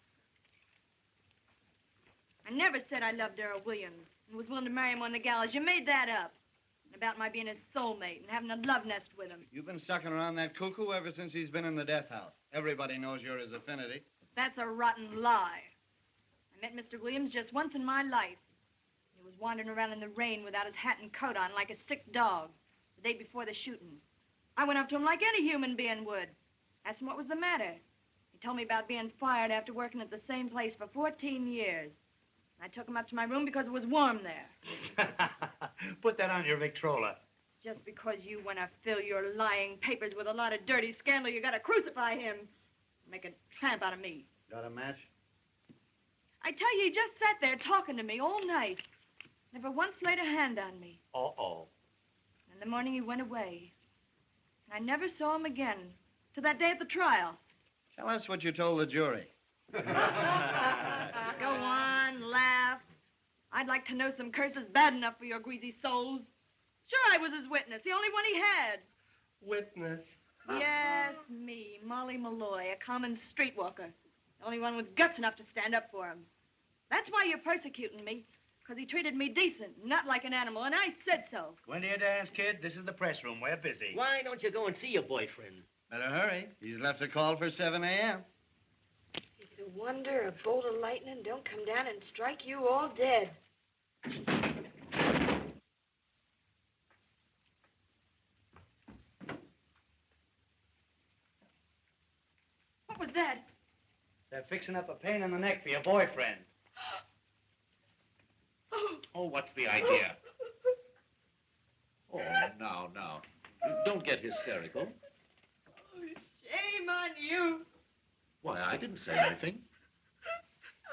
Speaker 14: I never said I loved Earl Williams and was willing to marry him on the gallows. You made that up. And about my being his soulmate and having a love nest with him.
Speaker 5: You've been sucking around that cuckoo ever since he's been in the death house. Everybody knows you're his affinity.
Speaker 14: That's a rotten lie. I met Mr. Williams just once in my life. He was wandering around in the rain without his hat and coat on like a sick dog the day before the shooting. I went up to him like any human being would. Asked him what was the matter. He told me about being fired after working at the same place for 14 years. I took him up to my room because it was warm there.
Speaker 7: Put that on your Victrola.
Speaker 14: Just because you want to fill your lying papers with a lot of dirty scandal, you gotta crucify him. Make a tramp out of me.
Speaker 5: Got a match?
Speaker 14: I tell you, he just sat there talking to me all night. Never once laid a hand on me.
Speaker 7: Uh-oh.
Speaker 14: In the morning, he went away. And I never saw him again to that day at the trial.
Speaker 5: Tell us what you told the jury.
Speaker 14: Go on, laugh. I'd like to know some curses bad enough for your greasy souls. Sure, I was his witness, the only one he had.
Speaker 1: Witness.
Speaker 14: Yes, me, Molly Malloy, a common streetwalker. The only one with guts enough to stand up for him. That's why you're persecuting me, because he treated me decent, not like an animal, and I said so.
Speaker 7: Go into your dance, kid. This is the press room. We're busy.
Speaker 11: Why don't you go and see your boyfriend?
Speaker 5: Better hurry. He's left a call for 7 a.m.
Speaker 14: It's a wonder a bolt of lightning don't come down and strike you all dead. What was that?
Speaker 7: They're fixing up a pain in the neck for your boyfriend.
Speaker 3: Oh, what's the idea? Oh, now. Don't get hysterical.
Speaker 14: Oh, shame on you.
Speaker 3: Why, I didn't say anything.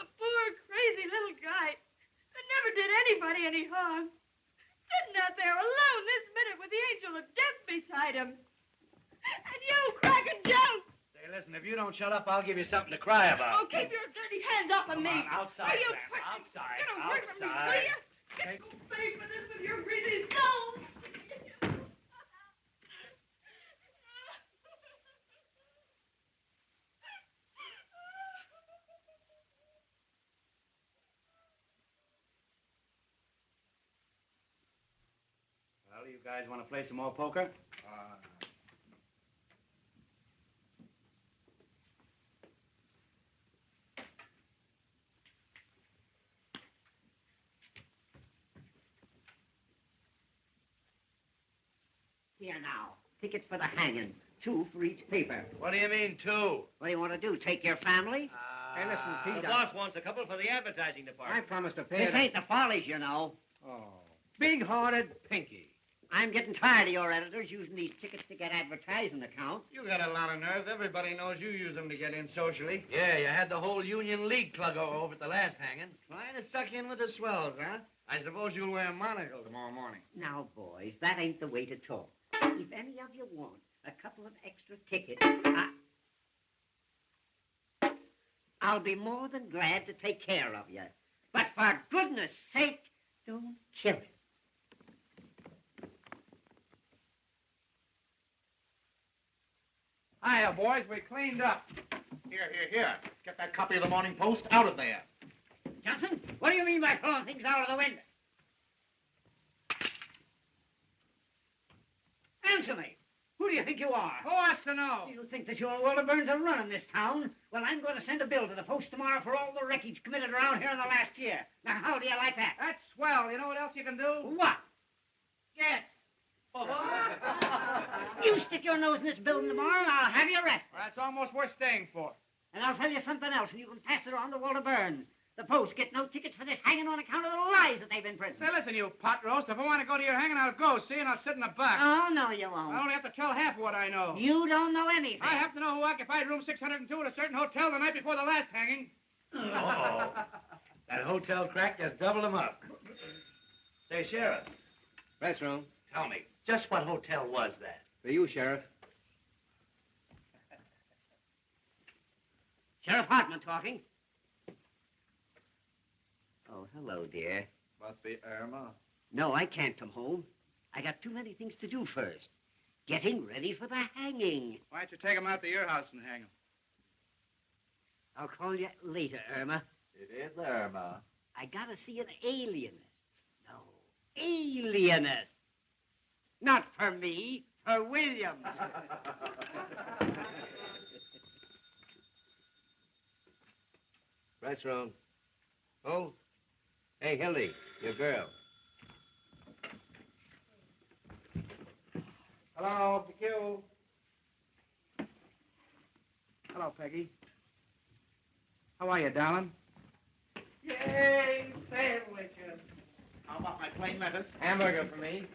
Speaker 14: A poor, crazy little guy that never did anybody any harm. Sitting out there alone this minute with the angel of death beside him. And you cracking jokes.
Speaker 7: Say, listen, if you don't shut up, I'll give you something to cry about.
Speaker 14: Oh, keep your dirty hands off of me.
Speaker 7: Come on, outside,
Speaker 14: Are you
Speaker 7: Sam,
Speaker 14: quick?
Speaker 7: outside,
Speaker 14: Get away from me,
Speaker 7: outside.
Speaker 14: will you? Get away from this with your greasy soul.
Speaker 7: Well, you guys want to play some more poker?
Speaker 13: Here now. Tickets for the hanging. 2 for each paper.
Speaker 7: What do you mean, 2?
Speaker 13: What do you want to do? Take your family?
Speaker 8: Hey, listen, Pete.
Speaker 11: The boss wants a couple for the advertising
Speaker 8: I
Speaker 11: department.
Speaker 8: promised to pay
Speaker 13: This ain't the Follies, you know.
Speaker 8: Oh. Big-hearted Pinky.
Speaker 13: I'm getting tired of your editors using these tickets to get advertising accounts.
Speaker 5: You got a lot of nerve. Everybody knows you use them to get in socially.
Speaker 11: Yeah, you had the whole Union League club over at the last hanging.
Speaker 5: Trying to suck in with the swells, huh? I suppose you'll wear a monocle tomorrow morning.
Speaker 13: Now, boys, that ain't the way to talk. If any of you want a couple of extra tickets, I'll be more than glad to take care of you. But for goodness sake, don't kill him.
Speaker 9: Hiya, boys. We cleaned up.
Speaker 3: Here. Get that copy of the Morning Post out of there.
Speaker 13: Johnson, what do you mean by throwing things out of the window? Answer me. Who do you think you are?
Speaker 9: Who wants to know?
Speaker 13: You think that your Wilburns are running this town? Well, I'm going to send a bill to the Post tomorrow for all the wreckage committed around here in the last year. Now, how do you like that?
Speaker 9: That's swell. You know what else you can do?
Speaker 13: What?
Speaker 9: Yes.
Speaker 13: You stick your nose in this building tomorrow, and I'll have you arrested.
Speaker 9: Well, that's almost worth staying for.
Speaker 13: And I'll tell you something else, and you can pass it on to Walter Burns. The Post get no tickets for this hanging on account of the lies that they've been printing.
Speaker 9: Say, listen, you pot roast. If I want to go to your hanging, I'll go, see, and I'll sit in the back.
Speaker 13: Oh, no, you won't.
Speaker 9: I only have to tell half of what I know.
Speaker 13: You don't know anything.
Speaker 9: I have to know who occupied room 602 at a certain hotel the night before the last hanging.
Speaker 7: Oh, that hotel crack just doubled them up. Say, Sheriff.
Speaker 8: Press room.
Speaker 7: Tell me, just what hotel was that?
Speaker 8: For you, Sheriff.
Speaker 13: Sheriff Hartman talking. Oh, hello, dear.
Speaker 4: Must be Irma.
Speaker 13: No, I can't come home. I got too many things to do first. Getting ready for the hanging.
Speaker 9: Why don't you take him out to your house and hang him?
Speaker 13: I'll call you later, Irma.
Speaker 4: It is Irma.
Speaker 13: I gotta see an alienist. No, alienist. Not for me, for Williams.
Speaker 8: Press room. Oh? Hey, Hildy, your girl.
Speaker 9: Hello, PQ. Hello, Peggy. How are you, darling?
Speaker 1: Yay, sandwiches.
Speaker 3: How about my plain lettuce?
Speaker 1: Hamburger for me.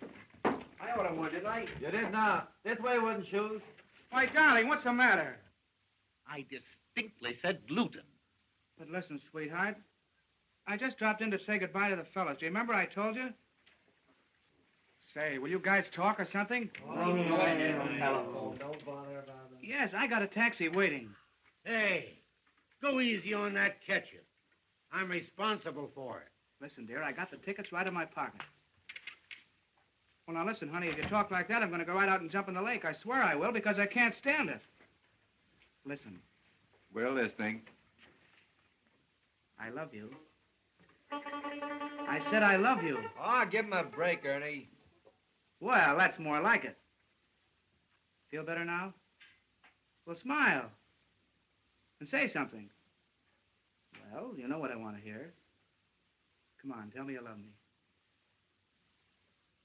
Speaker 8: I ordered one, didn't I?
Speaker 4: You did not. This way, wooden shoes.
Speaker 9: Why, darling, what's the matter?
Speaker 3: I distinctly said gluten.
Speaker 9: But listen, sweetheart. I just dropped in to say goodbye to the fellas. Do you remember I told you? Say, will you guys talk or something?
Speaker 1: Don't bother about it.
Speaker 9: Yes, I got a taxi waiting.
Speaker 7: Hey, go easy on that ketchup. I'm responsible for it.
Speaker 9: Listen, dear, I got the tickets right in my pocket. Well, now listen, honey, if you talk like that, I'm going to go right out and jump in the lake. I swear I will, because I can't stand it. Listen,
Speaker 4: We're listening.
Speaker 9: I love you. I said I love you.
Speaker 8: Oh, give him a break, Ernie.
Speaker 9: Well, that's more like it. Feel better now? Well, smile. And say something. Well, you know what I want to hear. Come on, tell me you love me.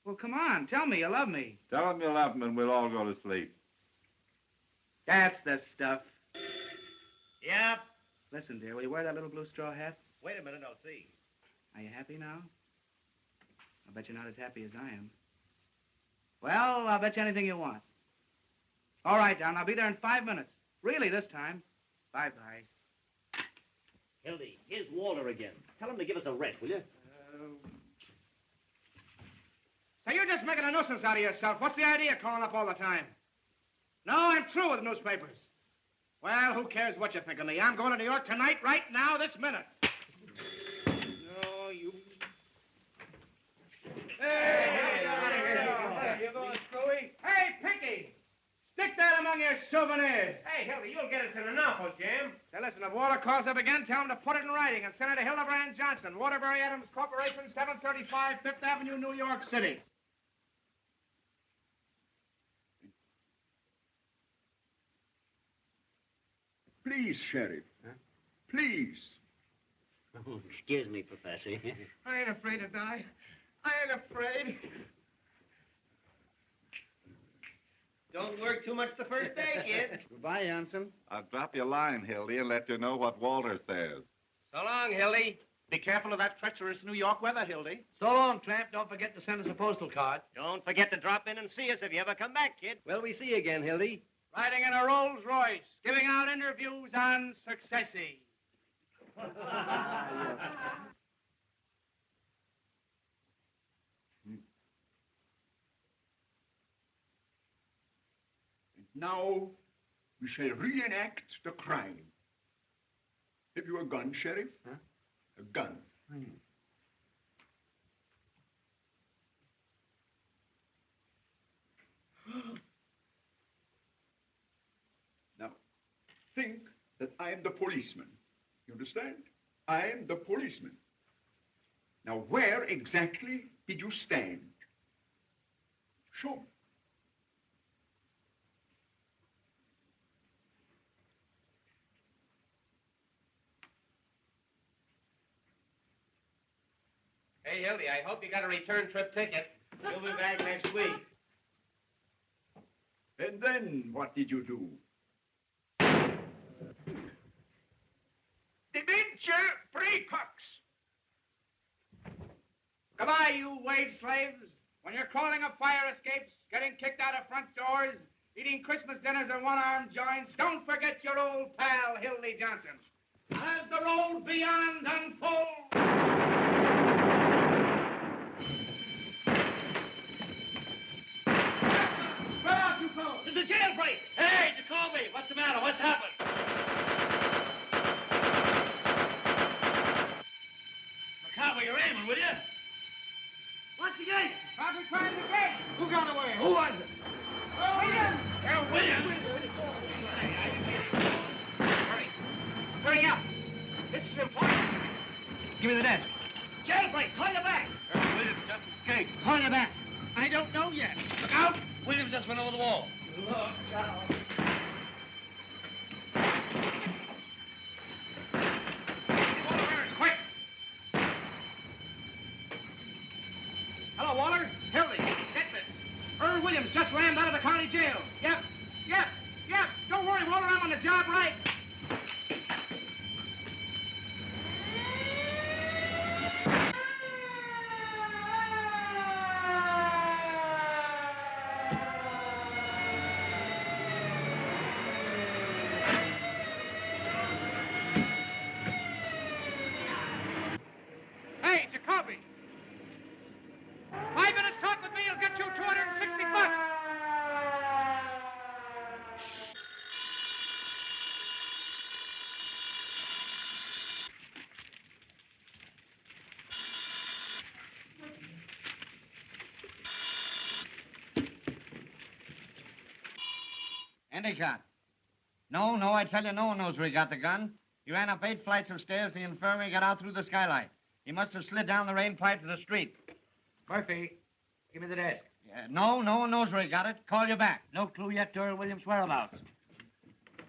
Speaker 9: Well, come on, tell me you love me.
Speaker 4: Tell him you love him and we'll all go to sleep.
Speaker 9: That's the stuff.
Speaker 7: Yep.
Speaker 9: Listen, dear, will you wear that little blue straw hat?
Speaker 7: Wait a minute, I'll see.
Speaker 9: Are you happy now? I bet you're not as happy as I am. Well, I'll bet you anything you want. All right, Don, I'll be there in 5 minutes. Really, this time. Bye-bye.
Speaker 7: Hildy, here's Walter again. Tell him to give us a rest, will you?
Speaker 9: So you're just making a nuisance out of yourself. What's the idea of calling up all the time? No, I'm through with newspapers. Well, who cares what you think of me? I'm going to New York tonight, right now, this minute. No, you... Hey, you going, Screwy? Hey, Pinky! Stick that among your souvenirs.
Speaker 1: Hey, Hildy, you'll get us in an awful jam.
Speaker 9: Now, listen, if Walter calls up again, tell him to put it in writing and send it to Hildebrand Johnson, Waterbury Adams Corporation, 735 Fifth Avenue, New York City.
Speaker 15: Please, Sheriff. Huh? Please.
Speaker 13: Oh, excuse me, Professor.
Speaker 1: I ain't afraid to die. I ain't afraid. Don't work too much the first day, kid.
Speaker 8: Goodbye, Johnson.
Speaker 4: I'll drop you a line, Hildy, and let you know what Walter says.
Speaker 1: So long, Hildy.
Speaker 3: Be careful of that treacherous New York weather, Hildy.
Speaker 7: So long, tramp. Don't forget to send us a postal card.
Speaker 1: Don't forget to drop in and see us if you ever come back, kid.
Speaker 8: Well, we see you again, Hildy.
Speaker 9: Riding in a Rolls Royce, giving out interviews on successy.
Speaker 15: Now, we shall reenact the crime. Have you a gun, Sheriff?
Speaker 8: Huh?
Speaker 15: A gun. Now, think that I am the policeman. You understand? I am the policeman. Now, where exactly did you stand? Show me.
Speaker 1: Hey, Hildy, I hope you got a return trip ticket. You'll be back next week.
Speaker 15: And then what did you do? Dementia precox.
Speaker 9: Goodbye, you wage slaves. When you're crawling up fire escapes, getting kicked out of front doors, eating Christmas dinners in one-armed joints, don't forget your old pal, Hildy Johnson. As the road beyond unfolds... Where are you going?
Speaker 6: There's a jailbreak! Hey, Jacoby, what's the matter? What's happened? MacArthur, you're aiming, will you?
Speaker 9: What's the game? How's he trying to get? Who got away? Who was it? Williams!
Speaker 6: Williams!
Speaker 9: Hurry. Hurry up. This is important. Give me the desk.
Speaker 6: Jailbreak! Call you back!
Speaker 9: Williams just escaped. Call you back. I don't know yet. Look out!
Speaker 6: Williams just went over the wall.
Speaker 9: Look out. Quick! Hello, Waller. Hildy, get this. Earl Williams just landed out of the county jail. Yep. Don't worry, Waller, I'm on the job right. Hey, Jacoby. 5 minutes talk with me will get you 260 bucks.
Speaker 5: Endicott. No, I tell you, no one knows where he got the gun. He ran up 8 flights of stairs to the infirmary and got out through the skylight. He must have slid down the rain pipe to the street.
Speaker 8: Murphy, give me the desk.
Speaker 5: Yeah, no one knows where he got it. Call you back.
Speaker 8: No clue yet to Earl Williams' whereabouts.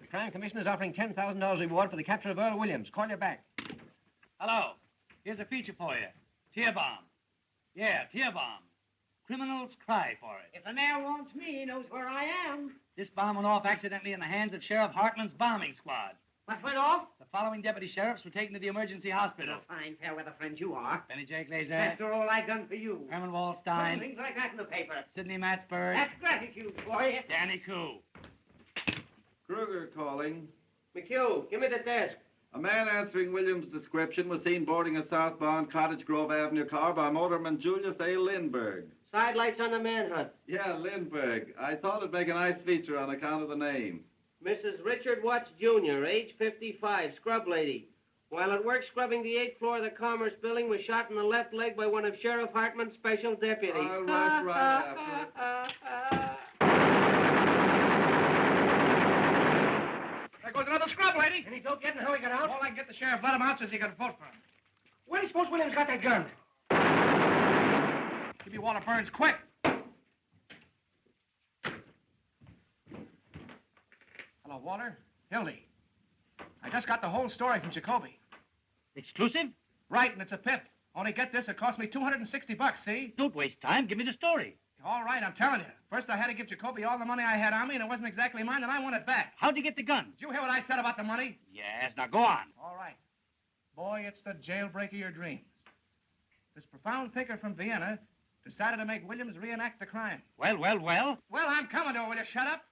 Speaker 8: The Crime Commission is offering $10,000 reward for the capture of Earl Williams. Call you back.
Speaker 6: Hello. Here's a feature for you. Tear bomb. Yeah, tear bomb. Criminals cry for it.
Speaker 13: If the mayor wants me, he knows where I am.
Speaker 6: This bomb went off accidentally in the hands of Sheriff Hartman's bombing squad.
Speaker 13: What went off?
Speaker 6: The following deputy sheriffs were taken to the emergency hospital.
Speaker 13: A fine, fair-weather friend you are.
Speaker 6: Benny J. Glazer.
Speaker 13: After all I done for you.
Speaker 6: Herman Wallstein.
Speaker 13: Things like that in the paper.
Speaker 6: Sidney Matsburg.
Speaker 13: That's gratitude for you.
Speaker 6: Danny Koo.
Speaker 4: Kruger calling.
Speaker 1: McHugh, give me the desk.
Speaker 4: A man answering Williams' description was seen boarding a southbound Cottage Grove Avenue car by motorman Julius A. Lindbergh.
Speaker 1: Sidelights on the manhunt.
Speaker 4: Yeah, Lindbergh. I thought it'd make a nice feature on account of the name.
Speaker 1: Mrs. Richard Watts, Jr., age 55, scrub lady. While at work scrubbing the 8th floor of the Commerce Building, was shot in the left leg by one of Sheriff Hartman's special deputies.
Speaker 4: I'll rush right after it.
Speaker 9: There goes another scrub lady.
Speaker 8: Any dope yet and how he got out?
Speaker 9: All I can get the sheriff, let him out so he can vote for him.
Speaker 8: Where do you suppose Williams got that gun?
Speaker 9: Give me Waller Burns, quick. Hello, Waller. Hildy. I just got the whole story from Jacoby.
Speaker 6: Exclusive?
Speaker 9: Right, and it's a pip. Only get this, it cost me $260, see?
Speaker 6: Don't waste time. Give me the story.
Speaker 9: All right, I'm telling you. First, I had to give Jacoby all the money I had on me, and it wasn't exactly mine, and I want it back.
Speaker 6: How'd you get the gun?
Speaker 9: Did you hear what I said about the money?
Speaker 6: Yes, now go on.
Speaker 9: All right. Boy, it's the jailbreak of your dreams. This profound thinker from Vienna decided to make Williams reenact the crime.
Speaker 6: Well?
Speaker 9: Well, I'm coming to it. Will you shut up?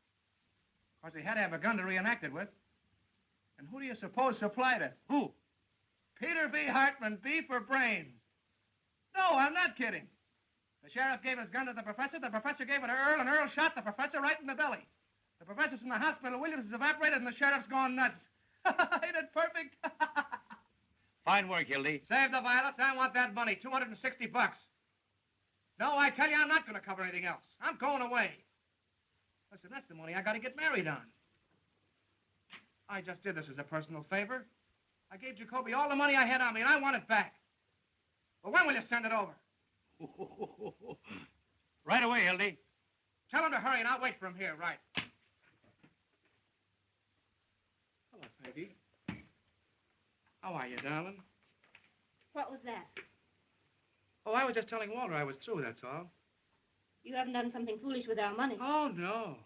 Speaker 9: Of course, he had to have a gun to reenact it with. And who do you suppose supplied it?
Speaker 6: Who?
Speaker 9: Peter B. Hartman, B for brains. No, I'm not kidding. The sheriff gave his gun to the professor gave it to Earl, and Earl shot the professor right in the belly. The professor's in the hospital, Williams is evaporated, and the sheriff's gone nuts. Ain't it perfect?
Speaker 7: Fine work, Hildy.
Speaker 9: Save the violets. I want that money, $260. No, I tell you, I'm not going to cover anything else. I'm going away. Listen, that's the money I got to get married on. I just did this as a personal favor. I gave Jacoby all the money I had on me, and I want it back. Well, when will you send it over?
Speaker 7: Right away, Hildy.
Speaker 9: Tell him to hurry, and I'll wait for him here, right? Hello, baby. How are you, darling?
Speaker 10: What was that?
Speaker 9: Oh, I was just telling Walter I was through, that's all.
Speaker 10: You haven't done something foolish with our money.
Speaker 9: Oh, no.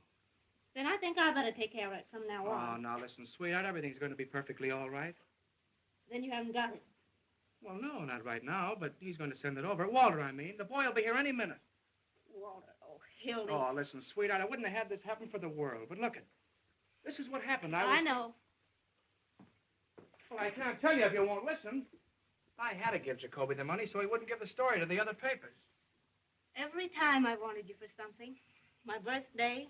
Speaker 10: Then I think I better take care of it from now on.
Speaker 9: Oh, now listen, sweetheart, everything's going to be perfectly all right.
Speaker 10: Then you haven't got it.
Speaker 9: Well, no, not right now, but he's going to send it over. Walter, I mean. The boy will be here any minute.
Speaker 10: Walter, oh, Hildy.
Speaker 9: Oh, listen, sweetheart, I wouldn't have had this happen for the world. But look, this is what happened.
Speaker 10: I know.
Speaker 9: Well, I can't tell you if you won't listen. I had to give Jacoby the money so he wouldn't give the story to the other papers.
Speaker 10: Every time I wanted you for something. My birthday,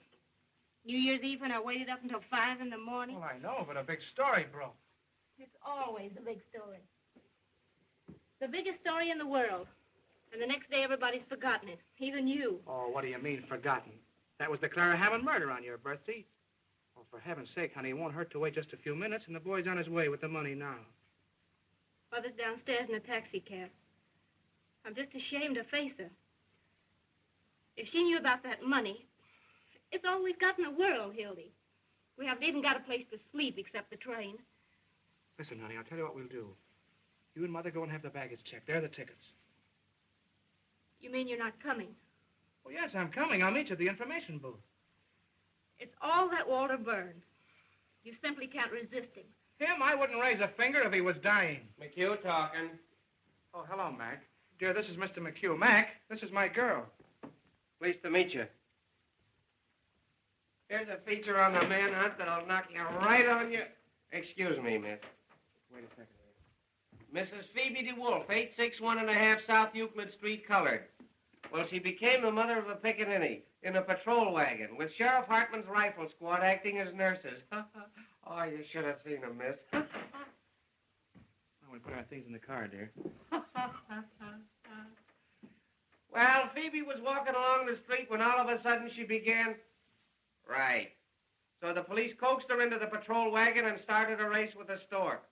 Speaker 10: New Year's Eve when I waited up until 5 in the morning.
Speaker 9: Well, I know, but a big story broke.
Speaker 10: It's always a big story. The biggest story in the world. And the next day everybody's forgotten it, even you.
Speaker 9: Oh, what do you mean, forgotten? That was the Clara Hammond murder on your birthday. Oh, for heaven's sake, honey, it won't hurt to wait just a few minutes, and the boy's on his way with the money now.
Speaker 10: Mother's downstairs in a taxi cab. I'm just ashamed to face her. If she knew about that money, it's all we've got in the world, Hildy. We haven't even got a place to sleep except the train.
Speaker 9: Listen, honey, I'll tell you what we'll do. You and Mother go and have the baggage checked. There are the tickets.
Speaker 10: You mean you're not coming?
Speaker 9: Well, yes, I'm coming. I'll meet you at the information booth.
Speaker 10: It's all that Walter Byrne. You simply can't resist him.
Speaker 9: Him? I wouldn't raise a finger if he was dying.
Speaker 1: McHugh talking.
Speaker 9: Oh, hello, Mac. Dear, this is Mr. McHugh. Mac, this is my girl.
Speaker 1: Pleased to meet you. Here's a feature on the manhunt that'll knock you right on your... Excuse me, miss. Wait a second. Mrs. Phoebe DeWolf, 861½ South Euclid Street, colored. Well, she became the mother of a pickaninny in a patrol wagon with Sheriff Hartman's rifle squad acting as nurses. Oh, you should have seen them, miss.
Speaker 9: Well, we put our things in the car, dear.
Speaker 1: Well, Phoebe was walking along the street when all of a sudden she began... Right. So the police coaxed her into the patrol wagon and started a race with the stork.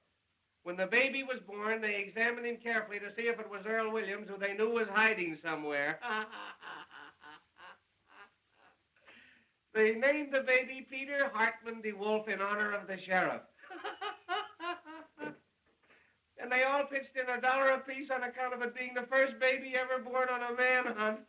Speaker 1: When the baby was born, they examined him carefully to see if it was Earl Williams, who they knew was hiding somewhere. They named the baby Peter Hartman DeWolf in honor of the sheriff. And they all pitched in $1 apiece on account of it being the first baby ever born on a manhunt.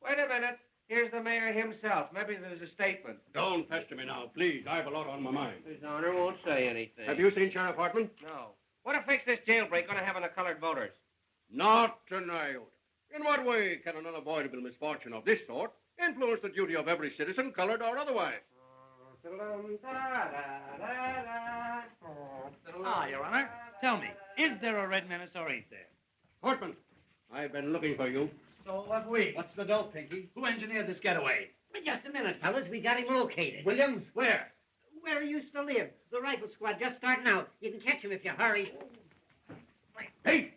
Speaker 1: Wait a minute. Here's the mayor himself. Maybe there's a statement.
Speaker 16: Don't pester me now, please. I have a lot on my mind.
Speaker 1: His honor won't say anything.
Speaker 16: Have you seen Sheriff Hartman?
Speaker 1: No. What effect's this jailbreak going to have on the colored voters?
Speaker 16: Not an iota. In what way can an unavoidable misfortune of this sort influence the duty of every citizen, colored or otherwise?
Speaker 7: Ah, Your Honor. Tell me, is there a red menace or ain't there?
Speaker 16: Hartman, I've been looking for you.
Speaker 8: So have we.
Speaker 7: What's the dope, Pinky? Who engineered this getaway?
Speaker 13: But just a minute, fellas. We got him located.
Speaker 7: Williams? Where?
Speaker 13: Where he used to live. The rifle squad just starting out. You can catch him if you hurry.
Speaker 16: Hey!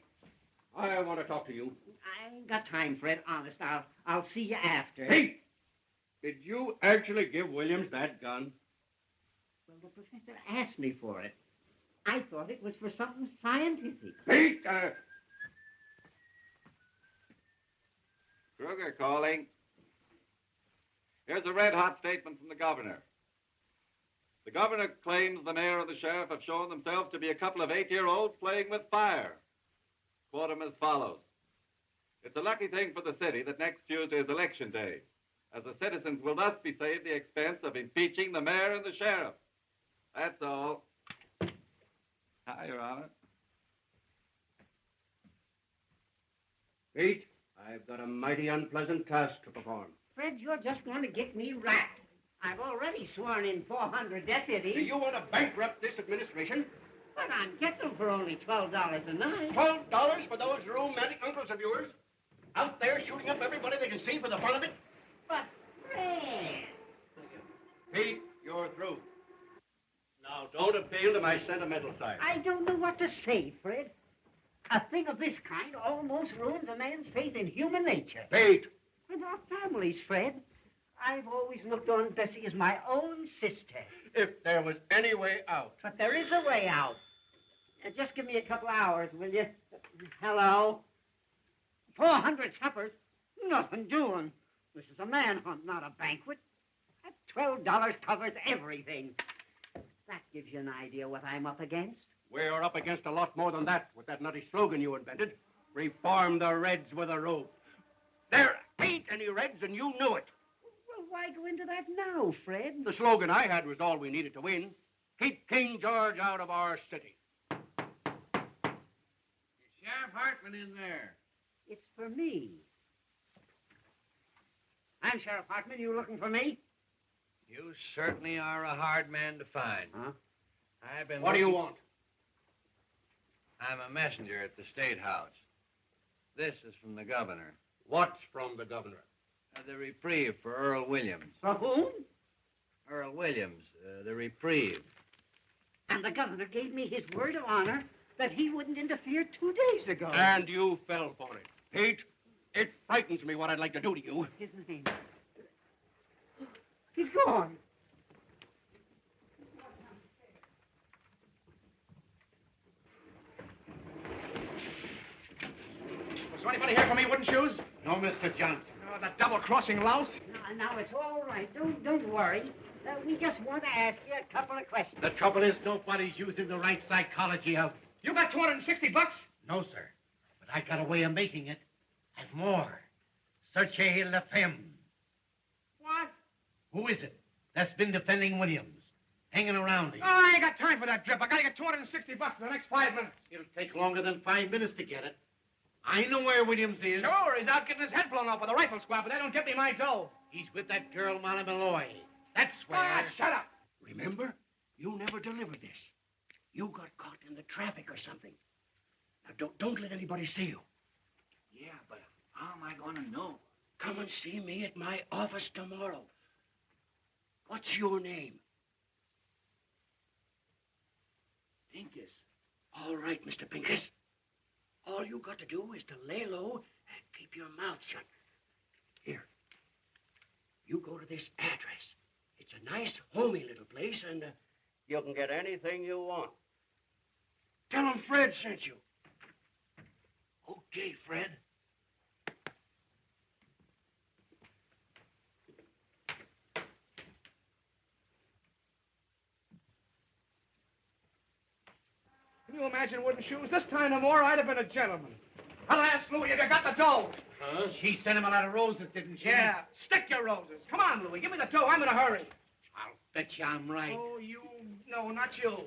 Speaker 16: I want to talk to you.
Speaker 13: I ain't got time for it, honest. I'll see you after.
Speaker 16: Hey! Did you actually give Williams that gun?
Speaker 13: Well, the professor asked me for it. I thought it was for something scientific.
Speaker 16: Hey!
Speaker 4: Kruger calling. Here's a red-hot statement from the governor. The governor claims the mayor and the sheriff have shown themselves to be a couple of 8-year-olds playing with fire. Quote him as follows. It's a lucky thing for the city that next Tuesday is election day, as the citizens will thus be saved the expense of impeaching the mayor and the sheriff. That's all. Hi, Your Honor.
Speaker 16: Pete, I've got a mighty unpleasant task to perform.
Speaker 13: Fred, you're just going to get me racked. I've already sworn in 400 deputies.
Speaker 16: Do you want to bankrupt this administration?
Speaker 13: But I'm getting them for only $12 a night.
Speaker 16: $12 for those romantic uncles of yours? Out there shooting up everybody they can see for the fun of it?
Speaker 13: But, Fred...
Speaker 16: Pete, you're through.
Speaker 7: Now,
Speaker 16: Now, don't appeal to my sentimental side.
Speaker 13: I don't know what to say, Fred. A thing of this kind almost ruins a man's faith in human nature.
Speaker 16: Pete!
Speaker 13: With our families, Fred. I've always looked on Bessie as my own sister.
Speaker 16: If there was any way out.
Speaker 13: But there is a way out. Just give me a couple hours, will you? Hello? 400 suppers? Nothing doing. This is a manhunt, not a banquet. That $12 covers everything. That gives you an idea what I'm up against.
Speaker 16: We're up against a lot more than that with that nutty slogan you invented. Reform the Reds with a rope. There ain't any Reds, and you knew it.
Speaker 13: Well, why go into that now, Fred?
Speaker 16: The slogan I had was all we needed to win. Keep King George out of our city.
Speaker 5: Sheriff Hartman in there.
Speaker 13: It's for me. I'm Sheriff Hartman. You looking for me?
Speaker 5: You certainly are a hard man to find.
Speaker 13: Huh?
Speaker 5: I've been.
Speaker 16: What do you want?
Speaker 5: I'm a messenger at the State House. This is from the governor.
Speaker 16: What's from the governor?
Speaker 5: The reprieve for Earl Williams.
Speaker 13: For whom?
Speaker 5: Earl Williams, the reprieve.
Speaker 13: And the governor gave me his word of honor that he wouldn't interfere 2 days ago.
Speaker 16: And you fell for it. Pete, it frightens me what I'd like to do to you.
Speaker 13: His name. He's gone.
Speaker 9: Was there anybody here for me, Wooden Shoes?
Speaker 5: No, Mr. Johnson.
Speaker 9: Oh, the double-crossing louse.
Speaker 13: Now, it's all right. Don't worry. We just want to ask you a couple of questions.
Speaker 5: The trouble is nobody's using the right psychology of...
Speaker 9: You got $260?
Speaker 5: No, sir. But I got a way of making it. And more. Searchez la femme.
Speaker 9: What?
Speaker 5: Who is it that's been defending Williams? Hanging around here.
Speaker 9: Oh, I ain't got time for that drip. I gotta get $260 in the next 5 minutes.
Speaker 5: It'll take longer than 5 minutes to get it. I know where Williams is.
Speaker 9: Sure, he's out getting his head blown off with a rifle squad, but that don't get me my dough.
Speaker 5: He's with that girl, Molly Malloy. That's where...
Speaker 9: Ah, shut up.
Speaker 1: Remember? You never delivered this. You got caught in the traffic or something. Now, don't let anybody see you. Yeah, but how am I going to know? Come and see me at my office tomorrow. What's your name? Pincus. All right, Mr. Pincus. All you got to do is to lay low and keep your mouth shut. Here. You go to this address. It's a nice, homey little place, and you can get anything you want. Tell them Fred sent you. Okay, Fred.
Speaker 9: Can you imagine, Wooden Shoes? This time no more, I'd have been a gentleman. I'll ask Louie if you got the dough.
Speaker 5: Huh? She sent him a lot of roses, didn't she?
Speaker 9: Yeah, stick your roses. Come on, Louie, give me the dough. I'm in a hurry.
Speaker 5: I'll bet you I'm right.
Speaker 9: Oh, you... No, not you.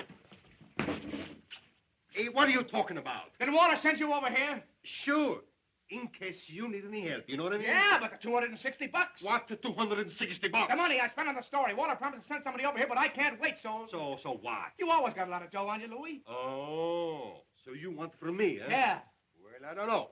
Speaker 2: Hey, what are you talking about?
Speaker 9: Did Walter send you over here?
Speaker 2: Sure. In case you need any help, you know what I mean?
Speaker 9: Yeah, but the $260.
Speaker 2: What, the $260?
Speaker 9: The money I spent on the story. Walter promised to send somebody over here, but I can't wait, so...
Speaker 2: So what?
Speaker 9: You always got a lot of dough on you, Louie.
Speaker 2: Oh, so you want from me, huh?
Speaker 9: Yeah.
Speaker 2: Well, I don't know.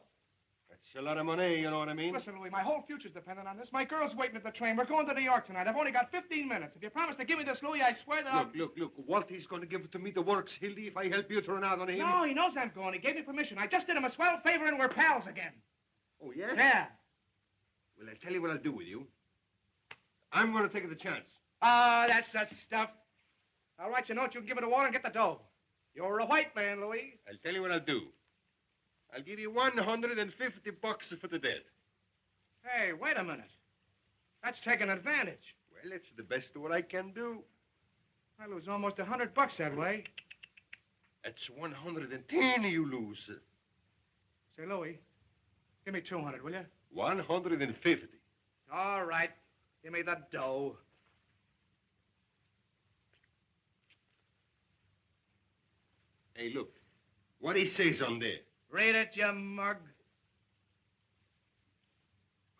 Speaker 2: That's a lot of money, you know what I mean?
Speaker 9: Listen, Louie, my whole future's dependent on this. My girl's waiting at the train. We're going to New York tonight. I've only got 15 minutes. If you promise to give me this, Louie, I swear that I'll...
Speaker 2: Look. Walter's going to give it to me the works, Hildy, if I help you turn out on him.
Speaker 9: No, he knows I'm going. He gave me permission. I just did him a swell favor and we're pals again.
Speaker 2: Oh, yeah?
Speaker 9: Yeah.
Speaker 2: Well, I'll tell you what I'll do with you. I'm going to take the chance.
Speaker 9: Ah, that's the stuff. I'll write you a note. You can give it to Walter and get the dough. You're a white man, Louie.
Speaker 2: I'll tell you what I'll do. I'll give you $150 for the dead.
Speaker 9: Hey, wait a minute. That's taking advantage.
Speaker 2: Well, it's the best of what I can do.
Speaker 9: I lose almost $100 that way.
Speaker 2: That's 110 you lose.
Speaker 9: Say, Louie, give me 200, will you?
Speaker 2: 150.
Speaker 9: All right. Give me the dough.
Speaker 2: Hey, look. What he says on there?
Speaker 9: Read it, you mug.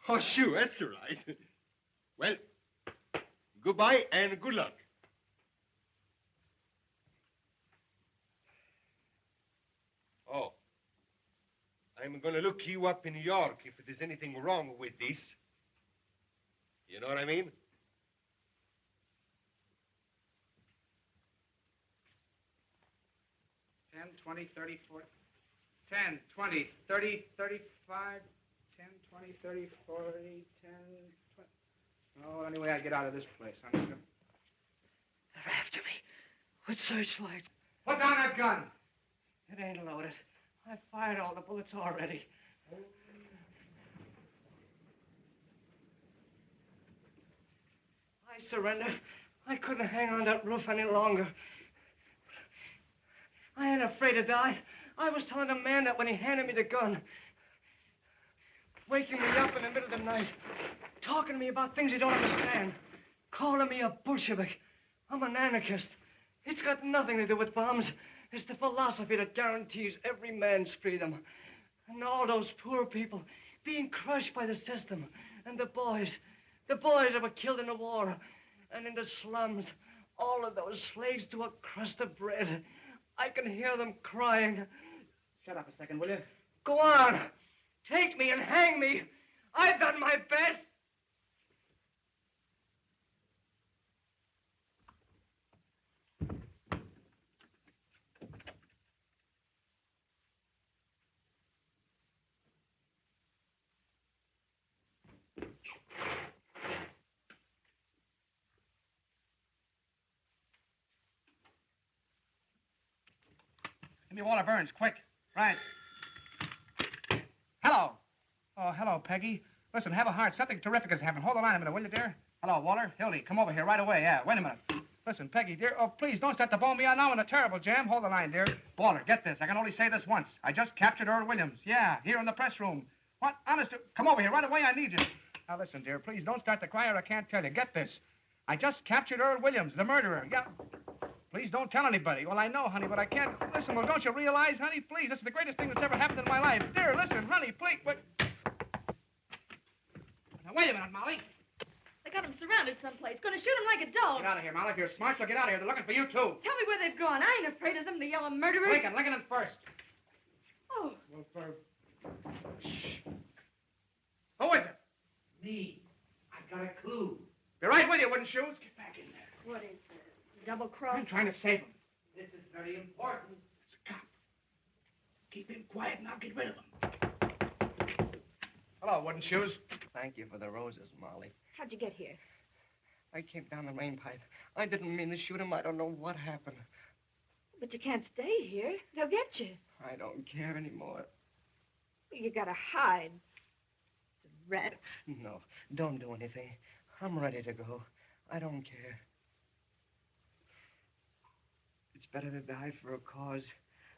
Speaker 2: Oh, sure, that's all right. Well, goodbye and good luck. Oh, I'm going to look you up in New York if there's anything wrong with this. You know what I mean?
Speaker 9: 20, 30, 40, 10, 20, 30, 35, 10, 20, 30, 40, 10, 20. Oh, anyway, I get out of this place. I'm just gonna...
Speaker 8: They're after me with searchlights.
Speaker 9: Put down that gun.
Speaker 8: It ain't loaded. I fired all the bullets already. I surrender. I couldn't hang on that roof any longer. I ain't afraid to die. I was telling the man that when he handed me the gun. Waking me up in the middle of the night. Talking to me about things he don't understand. Calling me a Bolshevik. I'm an anarchist. It's got nothing to do with bombs. It's the philosophy that guarantees every man's freedom. And all those poor people being crushed by the system. And the boys that were killed in the war. And in the slums, all of those slaves to a crust of bread. I can hear them crying.
Speaker 9: Shut up a second, will you?
Speaker 8: Go on. Take me and hang me. I've done my best.
Speaker 9: Give me Walter Burns, quick. Right. Hello. Oh, hello, Peggy. Listen, have a heart. Something terrific is happening. Hold the line a minute, will you, dear? Hello, Walter. Hildy, come over here right away. Yeah, wait a minute. Listen, Peggy, dear. Oh, please, don't start to bone me out now in a terrible jam. Hold the line, dear. Walter, get this. I can only say this once. I just captured Earl Williams. Yeah, here in the press room. What? Honest, come over here right away. I need you. Now, listen, dear. Please, don't start to cry or I can't tell you. Get this. I just captured Earl Williams, the murderer. Yeah. Please don't tell anybody. Well, I know, honey, but I can't. Listen, well, don't you realize, honey? Please, this is the greatest thing that's ever happened in my life. Dear, listen, honey, please. Wait. Now, wait a minute, Molly.
Speaker 14: They got him surrounded someplace. Going to shoot him like a dog.
Speaker 9: Get out of here, Molly. If you're smart, you'll get out of here. They're looking for you, too.
Speaker 14: Tell me where they've gone. I ain't afraid of them, the yellow murderers.
Speaker 9: Lincoln first.
Speaker 14: Oh.
Speaker 9: Well, Shh. Who is it?
Speaker 13: Me. I've got a clue.
Speaker 9: Be right with you, wooden shoes. Get back in there.
Speaker 14: What is this? Double cross?
Speaker 9: I'm trying to save him.
Speaker 13: This is very important.
Speaker 9: It's a cop. Keep him quiet and I'll get rid of him. Hello, wooden shoes.
Speaker 8: Thank you for the roses, Molly.
Speaker 14: How'd you get here?
Speaker 8: I came down the rain pipe. I didn't mean to shoot him. I don't know what happened.
Speaker 14: But you can't stay here. They'll get you.
Speaker 8: I don't care anymore.
Speaker 14: You gotta hide. Rat.
Speaker 8: No, don't do anything. I'm ready to go. I don't care. It's better to die for a cause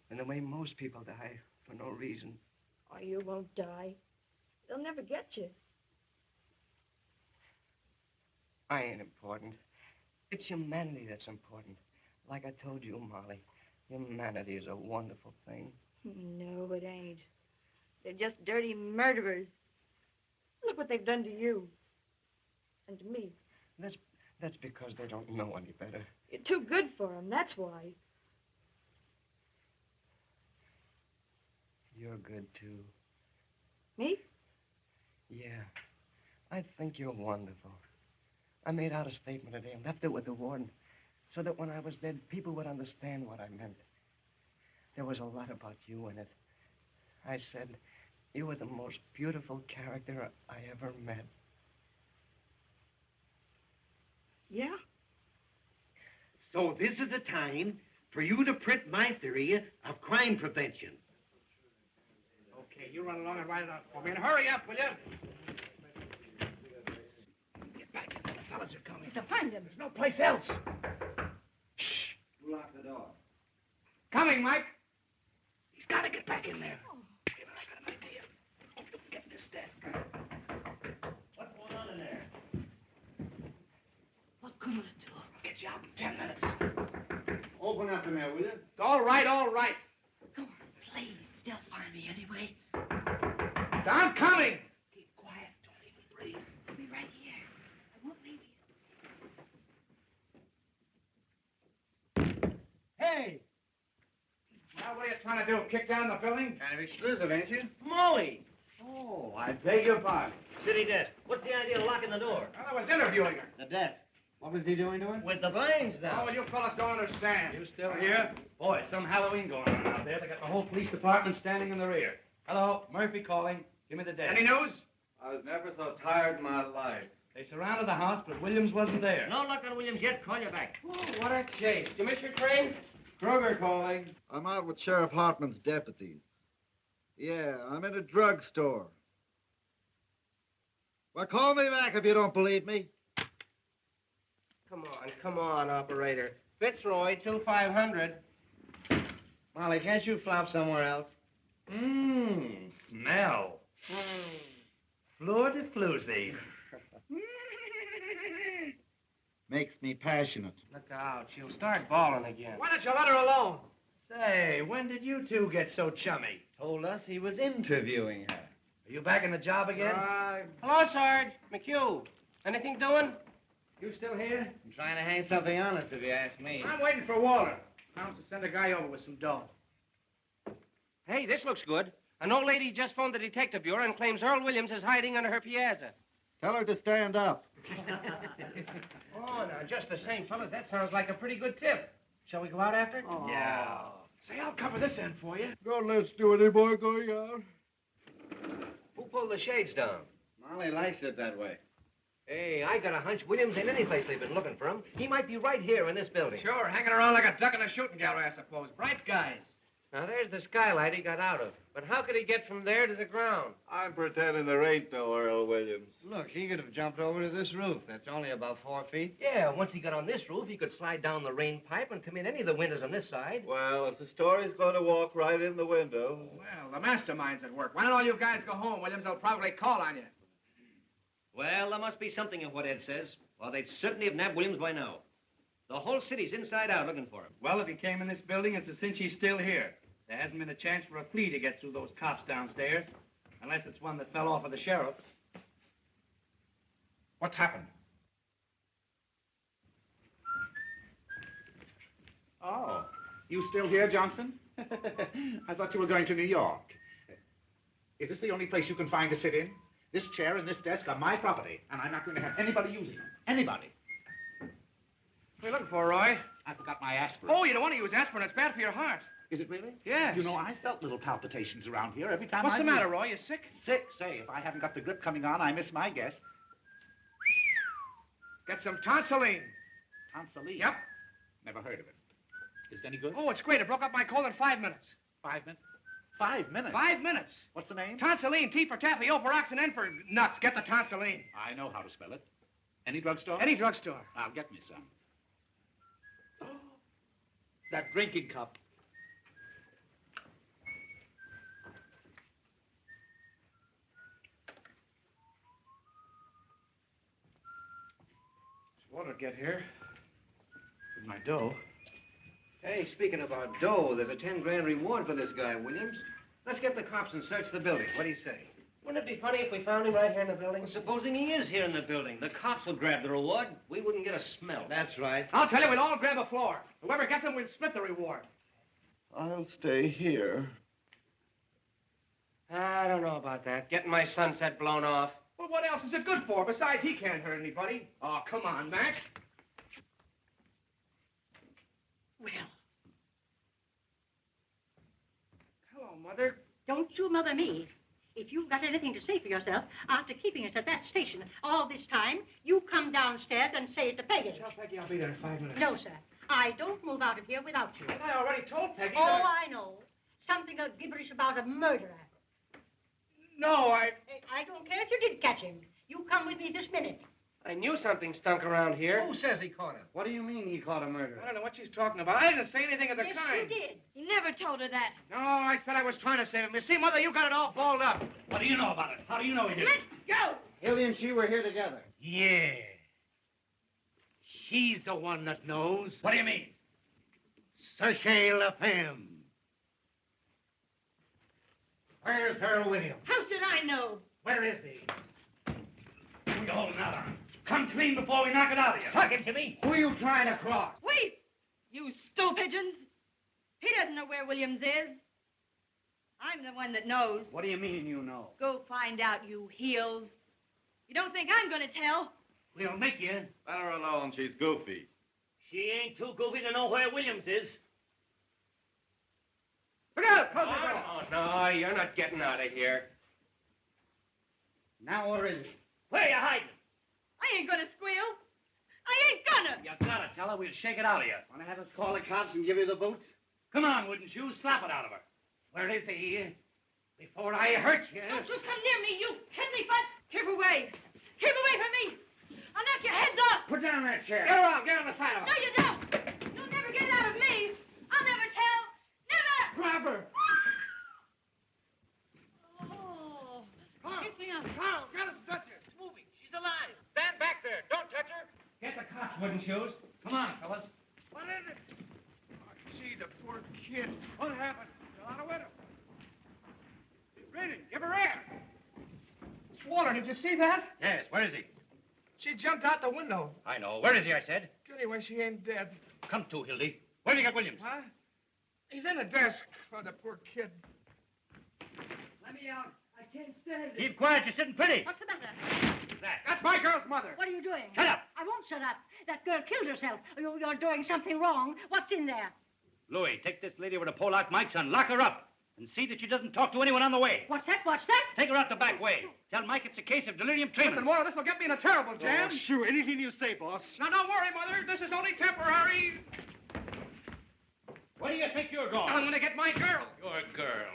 Speaker 8: than the way most people die for no reason.
Speaker 14: Oh, you won't die. They'll never get you.
Speaker 8: I ain't important. It's humanity that's important. Like I told you, Molly, humanity is a wonderful thing.
Speaker 14: No, it ain't. They're just dirty murderers. Look what they've done to you. And to me.
Speaker 8: That's because they don't know any better.
Speaker 14: You're too good for them, that's why.
Speaker 8: You're good, too.
Speaker 14: Me?
Speaker 8: Yeah. I think you're wonderful. I made out a statement today and left it with the warden so that when I was dead, people would understand what I meant. There was a lot about you in it. I said, you were the most beautiful character I ever met.
Speaker 14: Yeah?
Speaker 13: So this is the time for you to print my theory of crime prevention.
Speaker 9: Okay, you run along and write it out for me. And hurry up, will you? Get back. The fellas are coming.
Speaker 14: To find him.
Speaker 9: There's no place else.
Speaker 4: Shh. Who locked the door?
Speaker 9: Coming, Mike. He's got to get back in there.
Speaker 14: Oh.
Speaker 9: Wait a minute, I got an idea. Oh, get in this desk.
Speaker 11: What's going on in there?
Speaker 14: What good will it do?
Speaker 9: I'll get you out in 10 minutes.
Speaker 5: Open up in there, will you?
Speaker 9: All right, all right.
Speaker 14: Go on, please. They'll find me anyway.
Speaker 9: I'm coming.
Speaker 14: Keep quiet. Don't even breathe. I'll be right here. I won't leave you.
Speaker 9: Hey! Now, what are you trying to do? Kick down the building?
Speaker 5: Kind of exclusive, ain't you?
Speaker 11: Molly!
Speaker 5: Oh, I beg your pardon.
Speaker 11: City desk. What's the idea of locking the door?
Speaker 9: Well, I was interviewing her.
Speaker 13: The desk.
Speaker 7: What was he doing to it?
Speaker 16: With the blinds down.
Speaker 9: Oh, well, you fellas don't understand.
Speaker 7: You still here? Boy, some Halloween going on out there. They got the whole police department standing in the rear. Hello, Murphy calling. Give me the date.
Speaker 9: Any news?
Speaker 4: I was never so tired in my life.
Speaker 7: They surrounded the house, but Williams wasn't there.
Speaker 11: No luck on Williams yet. Call you back.
Speaker 1: Oh, what a chase. Did you miss your train?
Speaker 4: Kruger calling. I'm out with Sheriff Hartman's deputies. Yeah, I'm in a drugstore. Well, call me back if you don't believe me.
Speaker 1: Come on, operator. Fitzroy, 2500.
Speaker 5: Molly, can't you flop somewhere else?
Speaker 7: Smell. Fleur de floozy.
Speaker 4: Makes me passionate.
Speaker 1: Look out, she'll start bawling again.
Speaker 9: Why don't you let her alone?
Speaker 7: Say, when did you two get so chummy?
Speaker 5: Told us he was interviewing her.
Speaker 7: Are you back in the job again?
Speaker 1: Hello, Sarge. McHugh. Anything doing?
Speaker 7: You still here?
Speaker 5: I'm trying to hang something on us, if you ask me.
Speaker 9: I'm waiting for Walter. Promised to send a guy over with some dough.
Speaker 1: Hey, this looks good. An old lady just phoned the detective bureau and claims Earl Williams is hiding under her piazza.
Speaker 4: Tell her to stand up.
Speaker 1: Oh, now, just the same, fellas, that sounds like a pretty good tip. Shall we go out after it?
Speaker 9: Oh.
Speaker 7: Yeah.
Speaker 9: Say, I'll cover this end for you.
Speaker 4: Don't let's do any more going out.
Speaker 11: Who pulled the shades down?
Speaker 5: Molly likes it that way.
Speaker 11: Hey, I got a hunch Williams ain't any place they've been looking for him. He might be right here in this building.
Speaker 9: Sure, hanging around like a duck in a shooting gallery, I suppose. Bright guys.
Speaker 1: Now, there's the skylight he got out of. But how could he get from there to the ground?
Speaker 4: I'm pretending there ain't no Earl Williams.
Speaker 5: Look, he could have jumped over to this roof. That's only about 4 feet.
Speaker 11: Yeah, once he got on this roof, he could slide down the rain pipe and come in any of the windows on this side.
Speaker 4: Well, if the story's going to walk right in the window.
Speaker 9: Well, the mastermind's at work. Why don't all you guys go home? Williams will probably call on you.
Speaker 11: Well, there must be something in what Ed says. Well, they'd certainly have nabbed Williams by now. The whole city's inside out looking for him.
Speaker 7: Well, if he came in this building, it's a cinch he's still here. There hasn't been a chance for a flea to get through those cops downstairs. Unless it's one that fell off of the sheriff.
Speaker 9: What's happened?
Speaker 3: Oh, you still here, Johnson? I thought you were going to New York. Is this the only place you can find to sit in? This chair and this desk are my property, and I'm not going to have anybody using them. Anybody.
Speaker 9: What are you looking for, Roy?
Speaker 3: I forgot my aspirin.
Speaker 9: Oh, you don't want to use aspirin. It's bad for your heart.
Speaker 3: Is it really?
Speaker 9: Yes.
Speaker 3: You know, I felt little palpitations around here every time
Speaker 9: What's the matter, Roy? You sick?
Speaker 3: Sick? Say, if I haven't got the grip coming on, I miss my guess.
Speaker 9: Get some tonsilline.
Speaker 3: Tonsilline?
Speaker 9: Yep.
Speaker 3: Never heard of it. Is it any good?
Speaker 9: Oh, it's great. It broke up my cold in 5 minutes.
Speaker 3: 5 minutes? 5 minutes?
Speaker 9: 5 minutes.
Speaker 3: What's the name?
Speaker 9: Tonsilline, T for taffy, O for ox, and N for nuts. Get the tonsilline.
Speaker 3: I know how to spell it. Any drugstore?
Speaker 9: Any drugstore.
Speaker 3: I'll get me some. Oh, that drinking cup.
Speaker 9: Water get here. With my dough.
Speaker 11: Hey, speaking about dough, there's a 10 grand reward for this guy, Williams. Let's get the cops and search the building. What do you say?
Speaker 1: Wouldn't it be funny if we found him right here in the building?
Speaker 11: Well, supposing he is here in the building. The cops will grab the reward. We wouldn't get a smell.
Speaker 5: That's right.
Speaker 9: I'll tell you, we'll all grab a floor. Whoever gets him, we'll split the reward.
Speaker 4: I'll stay here.
Speaker 1: I don't know about that. Getting my sunset blown off.
Speaker 9: Well, what else is it good for? Besides, he can't hurt anybody. Oh, come on, Mac.
Speaker 12: Well,
Speaker 1: Hello, Mother.
Speaker 12: don't you mother me. If you've got anything to say for yourself, after keeping us at that station all this time, you come downstairs and say it to Peggy.
Speaker 9: Tell Peggy I'll be there in 5 minutes.
Speaker 12: No, sir. I don't move out of here without you.
Speaker 9: And I already told Peggy
Speaker 12: Oh,
Speaker 9: that
Speaker 12: I know. Something gibberish about a murderer.
Speaker 9: No,
Speaker 12: I don't care if you did catch him. You come with me this minute.
Speaker 1: I knew something stunk around here.
Speaker 11: Who says he caught him? What do you mean he caught a murderer?
Speaker 9: I don't know what she's talking about. I didn't say anything of the
Speaker 12: Yes,
Speaker 9: kind.
Speaker 12: you did.
Speaker 14: He never told her that.
Speaker 9: No, I said I was trying to save him. You see, Mother, you got it all balled up.
Speaker 7: What do you know about it? How do you know he did it?
Speaker 12: Let's go.
Speaker 5: Hilly and she were here together.
Speaker 16: Yeah. She's the one that knows.
Speaker 7: What do you mean?
Speaker 16: Sachez la femme. Where's Earl Williams?
Speaker 12: How should I know?
Speaker 16: Where is he?
Speaker 7: Who you holding out on? Come clean before we knock it out of you.
Speaker 16: Suck it to me.
Speaker 5: Who are you trying to cross?
Speaker 14: Wait! You stool pigeons! He doesn't know where Williams is. I'm the one that knows.
Speaker 5: What do you mean you know?
Speaker 14: Go find out, you heels. You don't think I'm going to tell?
Speaker 7: We'll make you.
Speaker 4: Let her alone. She's goofy.
Speaker 6: She ain't too goofy to know where Williams is.
Speaker 9: Look out! Close the door.
Speaker 16: Oh, no, you're not getting out of here.
Speaker 13: Now where is he?
Speaker 14: Where you hiding? I ain't gonna squeal. I ain't gonna.
Speaker 7: You gotta tell her we'll shake it out of you.
Speaker 13: Want to have us call the cops and give you the boots?
Speaker 7: Come on, wouldn't you? Slap it out of her. Where is he? Before I hurt you.
Speaker 14: Don't you come near me, you kidney butt. Keep away. Keep away from me. I'll knock your heads off.
Speaker 13: Put down that chair.
Speaker 9: Get her out. Get on the side of her.
Speaker 14: No, you don't. You'll never get out of me. I'll never tell. Never.
Speaker 9: Grab her.
Speaker 14: Oh.
Speaker 9: Carl.
Speaker 14: Get me up.
Speaker 9: Carl, get him. Touch her.
Speaker 14: It's moving. She's alive.
Speaker 9: Stand back there. Don't touch her.
Speaker 7: Get the cops, wooden shoes. Come on, fellas.
Speaker 9: What is it? Oh, gee, the poor kid. What happened? Fell out a window. She's breathing. Give her air. Swaller, did you see that?
Speaker 7: Yes, where is he?
Speaker 9: She jumped out the window.
Speaker 7: I know. Where is he, I said?
Speaker 9: Anyway, she ain't dead.
Speaker 7: Come to, Hildy. Where do you get Williams?
Speaker 9: Huh? He's in the desk. Oh, the poor kid.
Speaker 13: Let me out. I can't stand it.
Speaker 7: Keep quiet. You're sitting pretty.
Speaker 12: What's the matter?
Speaker 9: That's my girl's mother.
Speaker 12: What are you doing?
Speaker 7: Shut up.
Speaker 12: I won't shut up. That girl killed herself. You're doing something wrong. What's in there?
Speaker 7: Louis, take this lady over to Polak Mike's and lock her up. And see that she doesn't talk to anyone on the way.
Speaker 12: What's that? What's that?
Speaker 7: Take her out the back way. Tell Mike it's a case of delirium tremens.
Speaker 9: Listen, Waller, this will get me in a terrible jam.
Speaker 16: Oh, sure, anything you say, boss.
Speaker 9: Now, don't worry, Mother. This is only temporary.
Speaker 7: Where do you think you're going?
Speaker 9: I'm going to get my girl.
Speaker 7: Your girl.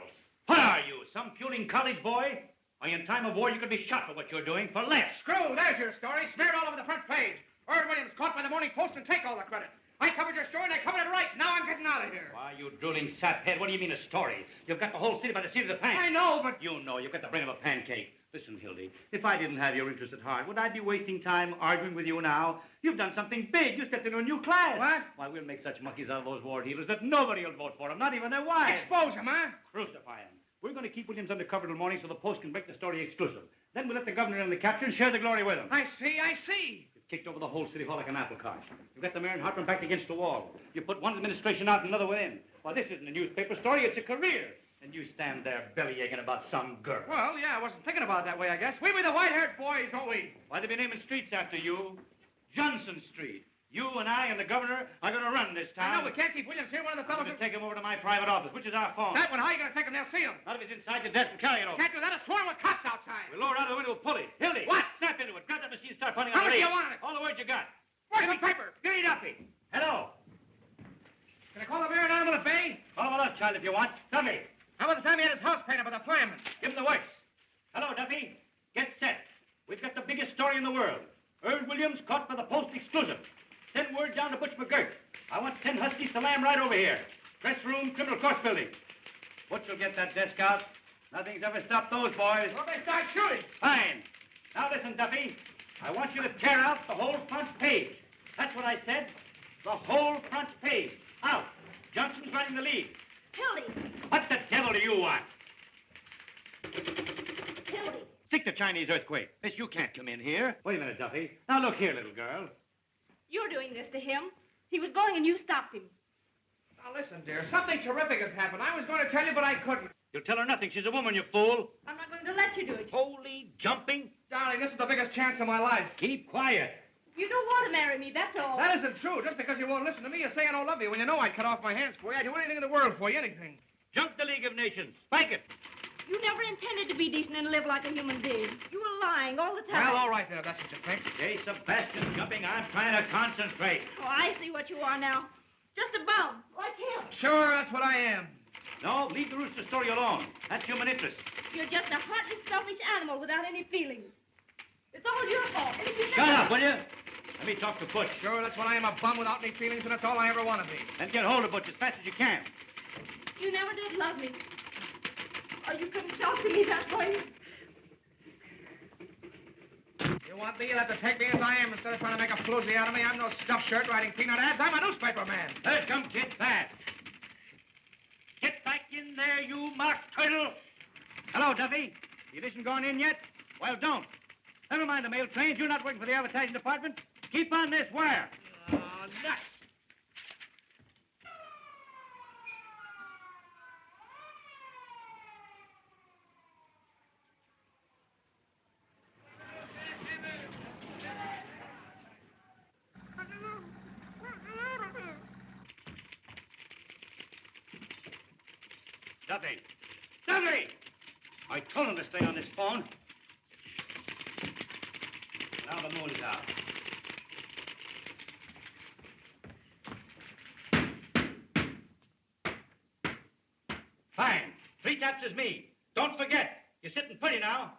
Speaker 7: What are you, some puling college boy? Why, in time of war, you could be shot for what you're doing for less.
Speaker 9: Screw, there's your story. Smeared all over the front page. Earl Williams caught by the Morning Post and take all the credit. I covered your story and I covered it right. Now I'm getting out of here.
Speaker 7: Why, you drooling saphead, what do you mean a story? You've got the whole city by the seat of the pants.
Speaker 9: I know, but...
Speaker 7: You know, you've got the brain of a pancake. Listen, Hildy, if I didn't have your interest at heart, would I be wasting time arguing with you now? You've done something big. You stepped into a new class.
Speaker 9: What?
Speaker 7: Why, we'll make such monkeys out of those war dealers that nobody will vote for them, not even their wives.
Speaker 9: Expose him, huh?
Speaker 7: Crucify him. We're going to keep Williams undercover till morning so the Post can break the story exclusive. Then we'll let the governor and the captain share the glory with him.
Speaker 9: I see.
Speaker 7: You've kicked over the whole city hall like an apple cart. You've got the mayor and Hartman backed against the wall. You put one administration out and another one in. Well, this isn't a newspaper story, it's a career. And you stand there belly-aching about some girl.
Speaker 9: Well, yeah, I wasn't thinking about it that way, I guess. We be the white-haired boys, don't we?
Speaker 7: Why, they be naming streets after you? Johnson Street. You and I and the governor are going to run this town.
Speaker 9: I know, we can't keep Williams here. One of the fellows...
Speaker 7: I'm going to take him over to my private office, which is our phone.
Speaker 9: That one, how are you going to take him? They'll see him.
Speaker 7: Not if he's inside the desk and carry it over.
Speaker 9: Can't do that. A swarm with cops outside.
Speaker 7: We'll lower out the window with pulleys. Hildy!
Speaker 9: What?
Speaker 7: Snap into it. Grab that machine and start punting
Speaker 9: How
Speaker 7: on the
Speaker 9: much do
Speaker 7: lead.
Speaker 9: you want on it?
Speaker 7: All the words you got.
Speaker 9: Where's the paper?
Speaker 7: Give me Duffy. Hello.
Speaker 9: Can I call the mayor down to the bay?
Speaker 7: Call him a lunch, child, if you want. Duffy.
Speaker 9: How about the time he had his house painted by the fireman?
Speaker 7: Give him the works. Hello, Duffy. Get set. We've got the biggest story in the world. Earl Williams caught by the Post exclusive. Send word down to Butch McGirt. I want 10 huskies to lamb right over here. Press room, criminal court building. Butch will get that desk out. Nothing's ever stopped those boys.
Speaker 9: Well, they start shooting.
Speaker 7: Fine. Now listen, Duffy. I want you to tear out the whole front page. That's what I said. The whole front page. Out. Johnson's running the lead.
Speaker 10: Hildy!
Speaker 7: What the devil do you want?
Speaker 10: Hildy!
Speaker 7: Stick the Chinese earthquake. Miss, you can't come in here. Wait a minute, Duffy. Now look here, little girl.
Speaker 10: You're doing this to him. He was going and you stopped him.
Speaker 9: Now, listen, dear. Something terrific has happened. I was going to tell you, but I couldn't.
Speaker 7: You'll tell her nothing. She's a woman, you fool.
Speaker 10: I'm not going to let you do it.
Speaker 7: Holy jumping.
Speaker 9: Darling, this is the biggest chance of my life.
Speaker 7: Keep quiet.
Speaker 10: You don't want to marry me, that's all.
Speaker 9: That isn't true. Just because you won't listen to me, you're saying I don't love you. When you know I'd cut off my hands for you, I'd do anything in the world for you, anything.
Speaker 7: Jump the League of Nations. Spike it.
Speaker 10: You never intended to be decent and live like a human being. You were lying all the time.
Speaker 9: Well, all right, then, if that's what you think.
Speaker 7: Hey, Sebastian jumping. I'm trying to concentrate.
Speaker 10: Oh, I see what you are now. Just a bum, like him.
Speaker 9: Sure, that's what I am.
Speaker 7: No, leave the rooster story alone. That's human interest.
Speaker 10: You're just a heartless, selfish animal without any feelings. It's all your fault. And if you
Speaker 7: Shut
Speaker 10: never...
Speaker 7: up, will you? Let me talk to Butch.
Speaker 9: Sure, that's what I am, a bum without any feelings, and that's all I ever want to be.
Speaker 7: Then get hold of Butch as fast as you can.
Speaker 10: You never did love me. Or you couldn't talk to me that way.
Speaker 9: You want me? You'll have to take me as I am instead of trying to make a floozy out of me. I'm no stuffed shirt writing peanut ads. I'm a newspaper man.
Speaker 7: Here come Kid fast. Get back in there, you mock turtle. Hello, Duffy. The edition gone in yet? Well, don't. Never mind the mail trains. You're not working for the advertising department. Keep on this wire.
Speaker 9: Oh, nuts.
Speaker 6: Duffy! Duffy! I told him to stay on this phone. Now the moon's out. Fine. 3 taps is me. Don't forget. You're sitting pretty now.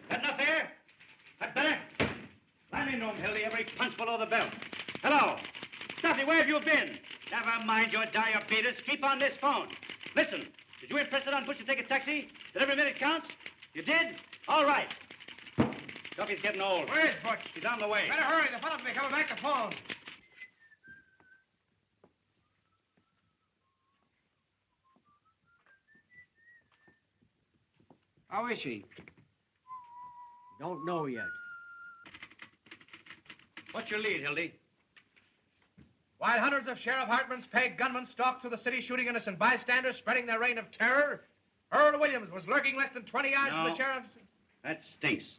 Speaker 6: That enough air? That better? Climb in room, Hildy. Every punch below the belt. Hello. Duffy, where have you been? Never mind your diabetes. Keep on this phone. Listen, did you impress it on Butch to take a taxi? That every minute counts? You did? All right. Duffy's getting old.
Speaker 9: Where is Butch?
Speaker 6: He's on the way.
Speaker 9: Better hurry. The fellow's be coming back to phone.
Speaker 16: How is she? Don't know yet.
Speaker 6: What's your lead, Hildy?
Speaker 9: While hundreds of Sheriff Hartman's paid gunmen stalked through the city shooting innocent bystanders, spreading their reign of terror, Earl Williams was lurking less than 20 yards from the sheriff's...
Speaker 6: That stinks.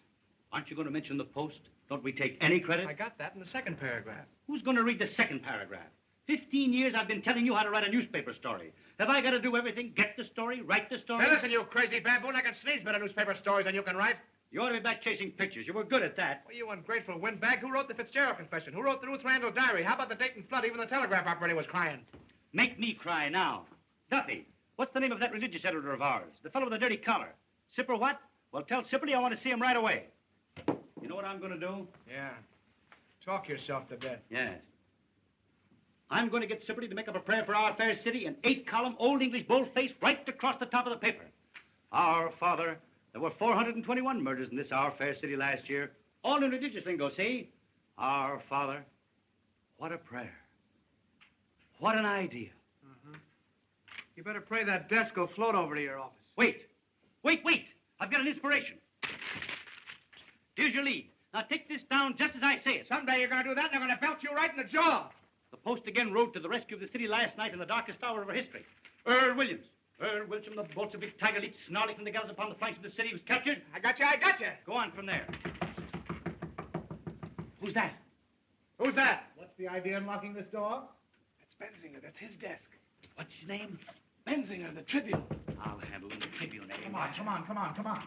Speaker 6: Aren't you going to mention the Post? Don't we take any credit?
Speaker 9: I got that in the second paragraph.
Speaker 6: Who's going to read the second paragraph? 15 years I've been telling you how to write a newspaper story. Have I got to do everything? Get the story, write the story?
Speaker 9: Now listen, you crazy baboon, I can sneeze better newspaper stories than you can write.
Speaker 6: You ought to be back chasing pictures. You were good at that.
Speaker 9: Well, you ungrateful windbag. Who wrote the Fitzgerald confession? Who wrote the Ruth Randall diary? How about the Dayton flood? Even the telegraph operator was crying.
Speaker 6: Make me cry now. Duffy, what's the name of that religious editor of ours? The fellow with the dirty collar. Sipper what? Well, tell Sipperly I want to see him right away. You know what I'm going to do?
Speaker 9: Yeah. Talk yourself to death.
Speaker 6: Yes. I'm going to get Sipperly to make up a prayer for our fair city in 8-column Old English boldface right across the top of the paper. Our Father, there were 421 murders in this our fair city last year. All in religious lingo, see? Our Father. What a prayer. What an idea.
Speaker 9: You better pray that desk will float over to your office.
Speaker 6: Wait. Wait. I've got an inspiration. Here's your lead. Now take this down just as I say it.
Speaker 9: Someday you're going to do that, and they're going to belt you right in the jaw.
Speaker 6: The Post again rode to the rescue of the city last night in the darkest hour of our history. Earl Williams. Earl Wilson, the Bolshevik tiger leaped snarling from the gallows upon the flanks of the city. He was captured.
Speaker 9: I got you.
Speaker 6: Go on from there. Who's that?
Speaker 9: Who's that?
Speaker 3: What's the idea in locking this door?
Speaker 9: That's Benzinger. That's his desk.
Speaker 6: What's his name?
Speaker 9: Benzinger, the Tribune.
Speaker 6: I'll handle him, the Tribune, eh?
Speaker 3: Come on.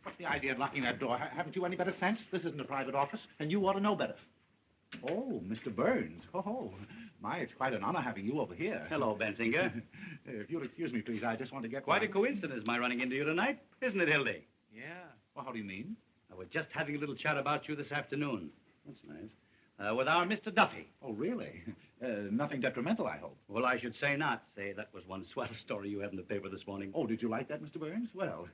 Speaker 3: What's the idea in locking that door? Haven't you any better sense? This isn't a private office, and you ought to know better. Oh, Mr. Burns. Oh, my, it's quite an honor having you over here.
Speaker 6: Hello, Benzinger.
Speaker 3: If you'll excuse me, please, I just want to get...
Speaker 6: Quite a coincidence, my running into you tonight, isn't it, Hildy?
Speaker 9: Yeah.
Speaker 3: Well, how do you mean?
Speaker 6: We're just having a little chat about you this afternoon. That's nice. With our Mr. Duffy.
Speaker 3: Oh, really? Nothing detrimental, I hope.
Speaker 6: Well, I should say not. Say, that was one swell story you had in the paper this morning.
Speaker 3: Oh, did you like that, Mr. Burns? Well,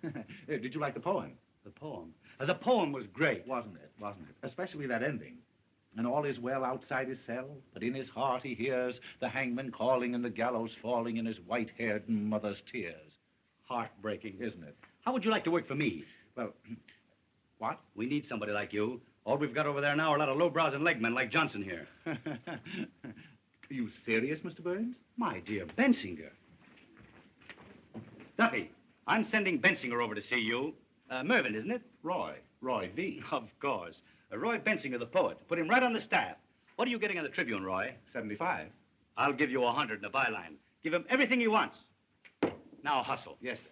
Speaker 3: did you like the poem?
Speaker 6: The poem? The poem was great.
Speaker 3: Wasn't it? Especially that ending. And all is well outside his cell, but in his heart he hears the hangman calling and the gallows falling in his white-haired mother's tears.
Speaker 6: Heartbreaking, isn't it? How would you like to work for me?
Speaker 3: Well, what?
Speaker 6: We need somebody like you. All we've got over there now are a lot of lowbrows and legmen like Johnson here.
Speaker 3: Are you serious, Mr. Burns?
Speaker 6: My dear Bensinger. Duffy, I'm sending Bensinger over to see you. Mervyn, isn't it?
Speaker 3: Roy V.
Speaker 6: Of course. Roy Bensinger, the poet. Put him right on the staff. What are you getting on the Tribune, Roy?
Speaker 3: 75.
Speaker 6: I'll give you 100 in the byline. Give him everything he wants. Now hustle.
Speaker 3: Yes, sir.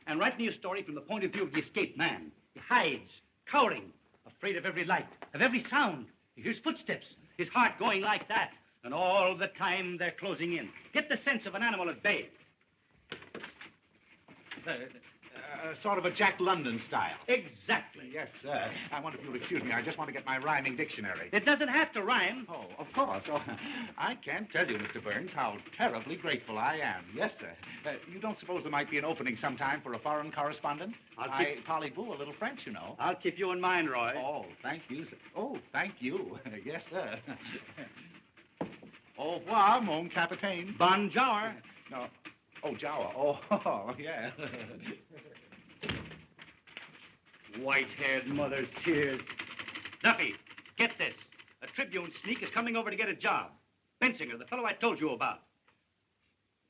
Speaker 6: And write me a story from the point of view of the escaped man. He hides, cowering, afraid of every light, of every sound. He hears footsteps, his heart going like that. And all the time they're closing in. Get the sense of an animal at bay.
Speaker 3: Sort of a Jack London style.
Speaker 6: Exactly.
Speaker 3: Yes, sir. I wonder if you'll excuse me. I just want to get my rhyming dictionary.
Speaker 6: It doesn't have to rhyme.
Speaker 3: Oh, of course. Oh, I can't tell you, Mr. Burns, how terribly grateful I am. Yes, sir. You don't suppose there might be an opening sometime for a foreign correspondent? I parlez-vous a little French, you know.
Speaker 6: I'll keep you in mind, Roy.
Speaker 3: Oh, thank you, sir. Oh, thank you. Yes, sir. Au revoir, mon capitaine.
Speaker 6: Bonjour.
Speaker 3: No. Oh, Jawa. Oh, yeah.
Speaker 6: White-haired mother's tears. Duffy, get this. A Tribune sneak is coming over to get a job. Bensinger, the fellow I told you about.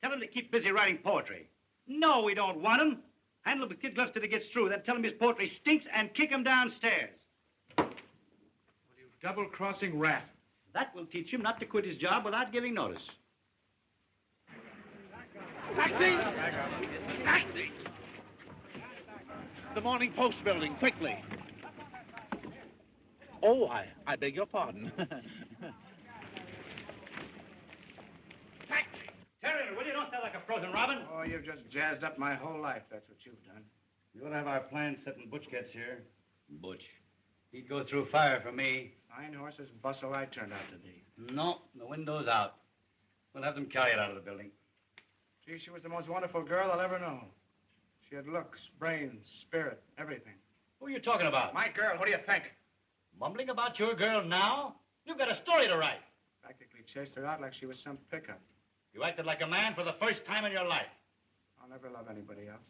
Speaker 6: Tell him to keep busy writing poetry. No, we don't want him. Handle him with kid gloves till he gets through. Then tell him his poetry stinks and kick him downstairs.
Speaker 9: Well, you double-crossing rat.
Speaker 6: That will teach him not to quit his job without giving notice.
Speaker 3: Taxi! Taxi! The Morning Post building, quickly. Oh, I beg your pardon.
Speaker 6: Terrier, will you? Don't stand like a frozen robin.
Speaker 9: Oh, you've just jazzed up my whole life. That's what you've done.
Speaker 7: You ought to have our plans set when Butch gets here. Butch. He'd go through fire for me.
Speaker 9: Fine horses bustle I turned out to be.
Speaker 7: No, the window's out. We'll have them carry it out of the building.
Speaker 9: Gee, she was the most wonderful girl I'll ever know. She had looks, brains, spirit, everything.
Speaker 7: Who are you talking about?
Speaker 9: My girl, what do you think?
Speaker 7: Mumbling about your girl now? You've got a story to write.
Speaker 9: Practically chased her out like she was some pickup.
Speaker 7: You acted like a man for the first time in your life.
Speaker 9: I'll never love anybody else.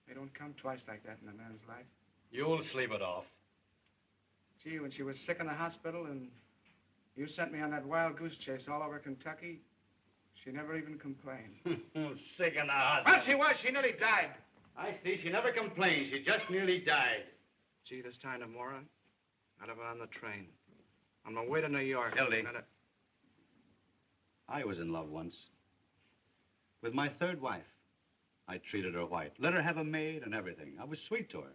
Speaker 9: They don't come twice like that in a man's life.
Speaker 7: You'll sleep it off.
Speaker 9: Gee, when she was sick in the hospital and you sent me on that wild goose chase all over Kentucky, she never even complained.
Speaker 7: Sick in the hospital.
Speaker 9: Well, she was. She nearly died.
Speaker 7: I see. She never complained. She just nearly died.
Speaker 9: Gee, this time tomorrow, I'd have her on the train. On my way to New York.
Speaker 7: Hildy. I was in love once. With my third wife. I treated her white. Let her have a maid and everything. I was sweet to her.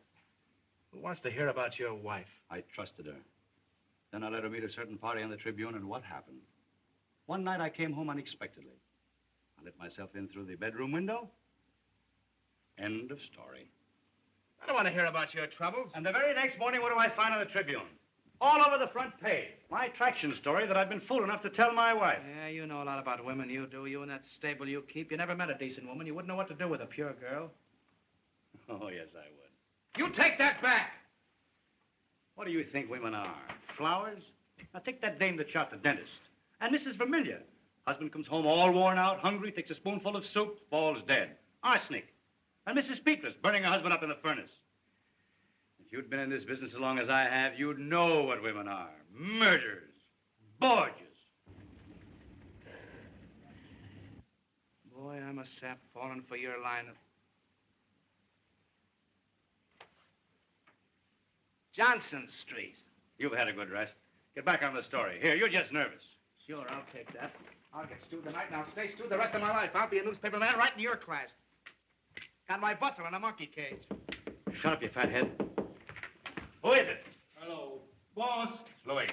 Speaker 9: Who wants to hear about your wife?
Speaker 7: I trusted her. Then I let her meet a certain party on the Tribune, and what happened? One night I came home unexpectedly. I let myself in through the bedroom window. End of story.
Speaker 9: I don't want to hear about your troubles.
Speaker 7: And the very next morning, what do I find on the Tribune? All over the front page. My traction story that I'd been fool enough to tell my wife.
Speaker 9: Yeah, you know a lot about women, you do. You and that stable you keep. You never met a decent woman. You wouldn't know what to do with a pure girl.
Speaker 7: Oh, yes, I would.
Speaker 9: You take that back!
Speaker 7: What do you think women are? Flowers? Now, take that dame that shot the dentist. And Mrs. Vermillion. Husband comes home all worn out, hungry, takes a spoonful of soup, falls dead. Arsenic. And Mrs. Petrus burning her husband up in the furnace. If you'd been in this business as long as I have, you'd know what women are. Murderers. Borgias.
Speaker 9: Boy, I'm a sap falling for your line of... Johnson Street.
Speaker 7: You've had a good rest. Get back on the story. Here, you're just nervous.
Speaker 9: Sure, I'll take that. I'll get stewed tonight, and I'll stay stewed the rest of my life. I'll be a newspaper man right in your class. Got my bustle in a monkey cage.
Speaker 7: Shut up, you fathead. Who is it?
Speaker 9: Hello. Boss.
Speaker 7: It's Louis.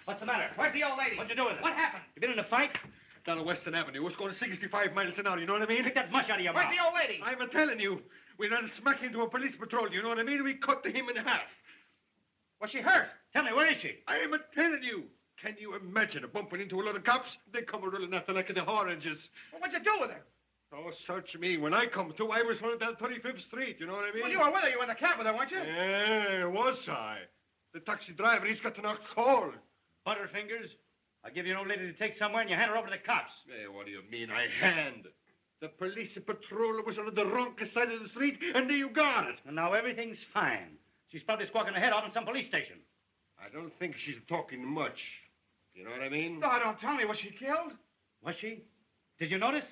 Speaker 7: What's the matter?
Speaker 9: Where's the old lady?
Speaker 7: What'd you do with her?
Speaker 9: What happened?
Speaker 7: You been in a fight?
Speaker 2: Down on Western Avenue. It's going 65 miles an hour, you know what I mean?
Speaker 7: Take that mush out of your
Speaker 9: Where's
Speaker 7: mouth.
Speaker 9: the old lady?
Speaker 2: I'm telling you. We ran smack into a police patrol, you know what I mean? We cut him in half.
Speaker 9: Was she hurt?
Speaker 7: Tell me, where is she?
Speaker 2: I am telling you. Can you imagine her bumping into a lot of cops? They come a-rolling after like the oranges.
Speaker 9: Well, what'd you do with her?
Speaker 2: Oh, search me. When I come to, I was running down 35th Street, you know what I mean?
Speaker 9: Well, you were with her. You were in the cab with her, weren't you?
Speaker 2: Yeah, was I? The taxi driver, he's got to knock cold.
Speaker 7: Butterfingers. I give you an old lady to take somewhere and you hand her over to the cops.
Speaker 2: Hey, what do you mean, I hand? The police patrol was on the wrong side of the street, and there you got it.
Speaker 7: And now everything's fine. She's probably squawking her head off in some police station.
Speaker 2: I don't think she's talking much. You know what I mean?
Speaker 9: No, don't tell me. Was she killed?
Speaker 7: Was she? Did you notice?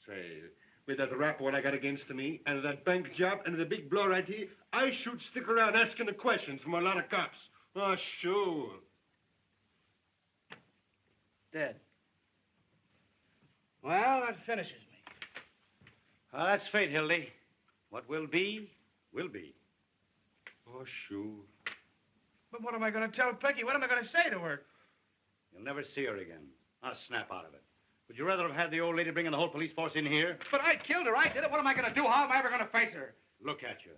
Speaker 2: Say, with that rap what I got against me, and that bank job, and the big blow right here, I should stick around asking the questions from a lot of cops. Oh, sure.
Speaker 9: Dead. Well, that finishes me.
Speaker 7: Oh, that's fate, Hildy. What will be, will be.
Speaker 2: Oh, sure.
Speaker 9: But what am I going to tell Peggy? What am I going to say to her?
Speaker 7: You'll never see her again. I'll snap out of it. Would you rather have had the old lady bringing the whole police force in here?
Speaker 9: But I killed her. I did it. What am I going to do? How am I ever going to face her?
Speaker 7: Look at you.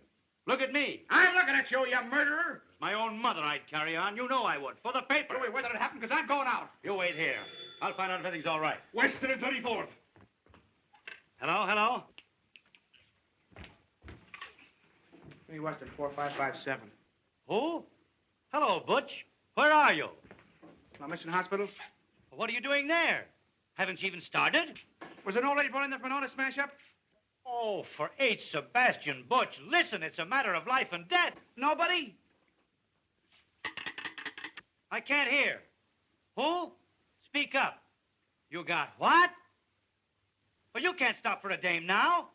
Speaker 7: Look at me.
Speaker 9: I'm looking at you, you murderer.
Speaker 7: My own mother I'd carry on. You know I would. For the paper.
Speaker 9: Wait, where did it happen? Because I'm going out.
Speaker 7: You wait here. I'll find out if everything's all right.
Speaker 2: Western and 34th.
Speaker 7: Hello, hello?
Speaker 9: Me, Western 4557.
Speaker 7: Who? Hello, Butch. Where are you?
Speaker 9: My mission hospital.
Speaker 7: What are you doing there? Haven't you even started?
Speaker 9: Was an old lady brought in there for an auto smash-up?
Speaker 7: Oh, for H. Sebastian Butch, listen, it's a matter of life and death.
Speaker 9: Nobody?
Speaker 7: I can't hear. Who? Speak up. You got what? Well, you can't stop for a dame now.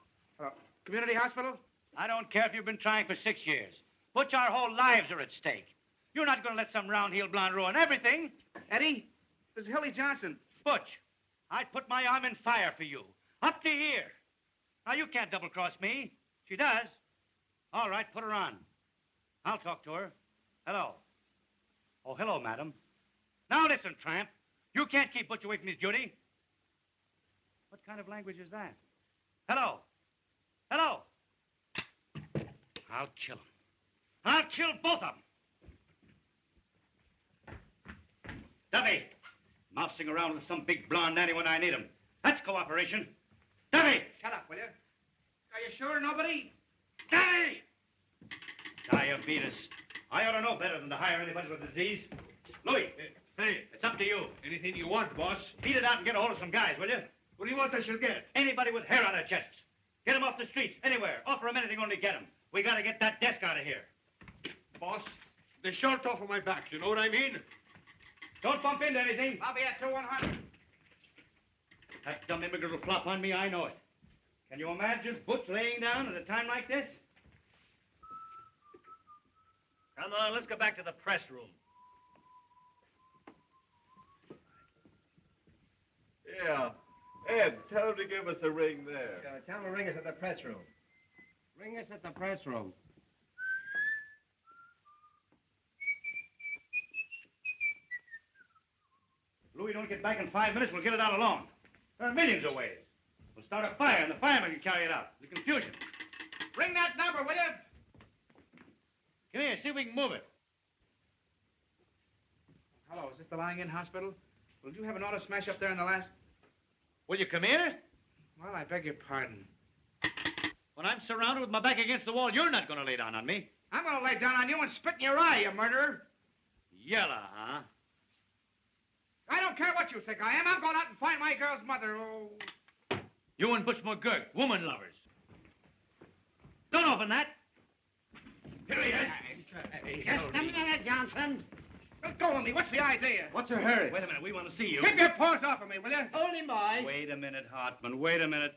Speaker 9: Community hospital?
Speaker 7: I don't care if you've been trying for 6 years. Butch, our whole lives are at stake. You're not going to let some round-heel blonde ruin everything.
Speaker 9: Eddie, this is Hildy Johnson.
Speaker 7: Butch, I'd put my arm in fire for you.
Speaker 6: Up to here. Now, you can't double-cross me. She does. All right, put her on. I'll talk to her. Hello. Oh, hello, madam. Now, listen, tramp. You can't keep Butch away from his duty. What kind of language is that? Hello. Hello. I'll kill him. I'll kill both of them. Duffy, mousing around with some big blonde nanny when I need him. That's cooperation. Duffy!
Speaker 9: Shut up, will you? Are you sure nobody?
Speaker 6: Duffy! Diabetes. I ought to know better than to hire anybody with a disease. Louis, hey, it's up to you.
Speaker 2: Anything you want, boss.
Speaker 6: Beat it out and get a hold of some guys, will you?
Speaker 2: What do you want I should get?
Speaker 6: Anybody with hair on their chests. Get them off the streets, anywhere. Offer them anything, only get them. We got to get that desk out of here.
Speaker 2: Boss, the shirt off of my back, you know what I mean?
Speaker 6: Don't bump into anything.
Speaker 9: I'll be at 2-100.
Speaker 6: That dumb immigrant will flop on me, I know it. Can you imagine Butch laying down at a time like this? Come on, let's go back to the press room.
Speaker 4: Yeah. Ed, tell him to give us a ring there.
Speaker 1: Tell him to ring us at the press room. Ring us at the press room.
Speaker 6: Louis, don't get back in 5 minutes, we'll get it out alone. There are millions of ways. We'll start a fire, and the firemen can carry it out. The confusion.
Speaker 9: Ring that number, will you?
Speaker 6: Come here, see if we can move it.
Speaker 9: Hello, is this the lying-in hospital? Well, did you have an auto smash up there in the last...
Speaker 6: Will you come here?
Speaker 9: Well, I beg your pardon.
Speaker 6: When I'm surrounded with my back against the wall, you're not going to lay down on me.
Speaker 9: I'm going to lay down on you and spit in your eye, you murderer.
Speaker 6: Yella, huh?
Speaker 9: I don't care what you think I am. I'm going out and find my girl's mother. Oh.
Speaker 6: You and Butch McGurk, woman lovers. Don't open that. Here he is.
Speaker 13: Just a minute, Johnson.
Speaker 9: Let go of me. What's the idea?
Speaker 6: What's your hurry? Wait a minute, we want to see you.
Speaker 9: Keep your paws off of me, will you?
Speaker 1: Only mine.
Speaker 6: Wait a minute, Hartman, wait a minute.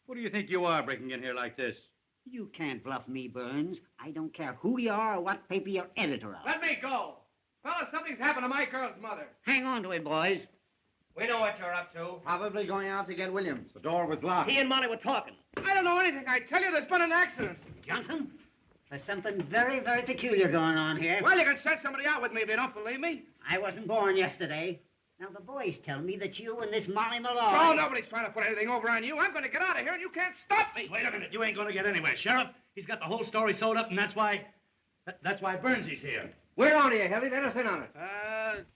Speaker 6: What do you think you are breaking in here like this?
Speaker 13: You can't bluff me, Burns. I don't care who you are or what paper you're editor of.
Speaker 9: Let me go. Fellas, something's happened to my girl's mother.
Speaker 13: Hang on to it, boys.
Speaker 1: We know what you're up to.
Speaker 5: Probably going out to get Williams.
Speaker 3: The door was locked.
Speaker 11: He and Molly were talking.
Speaker 9: I don't know anything. I tell you, there's been an accident.
Speaker 13: Johnson, there's something very, very peculiar going on here.
Speaker 9: Well, you can send somebody out with me if you don't believe me.
Speaker 13: I wasn't born yesterday. Now, the boys tell me that you and this Molly Malloy...
Speaker 9: Oh, nobody's trying to put anything over on you. I'm going to get out of here, and you can't stop me.
Speaker 6: Wait a minute, you ain't going to get anywhere, Sheriff. He's got the whole story sewed up, and that's why Burnsy's here.
Speaker 1: We're on here, Hilly. Let us in on it.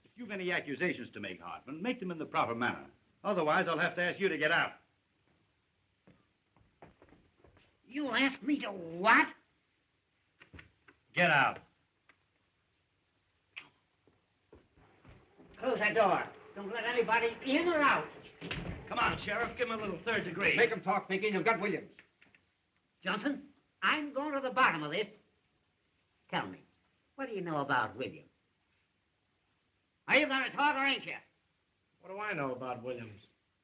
Speaker 6: If you've any accusations to make, Hartman, make them in the proper manner. Otherwise, I'll have to ask you to get out.
Speaker 13: You ask me to what?
Speaker 6: Get out.
Speaker 13: Close that door. Don't let anybody in or out.
Speaker 6: Come on, Sheriff. Give him a little third degree.
Speaker 1: Make him talk, Pinky. You've got Williams.
Speaker 13: Johnson, I'm going to the bottom of this. Tell me, what do you know about Williams? Are you going to talk or ain't you?
Speaker 9: What do I know about Williams?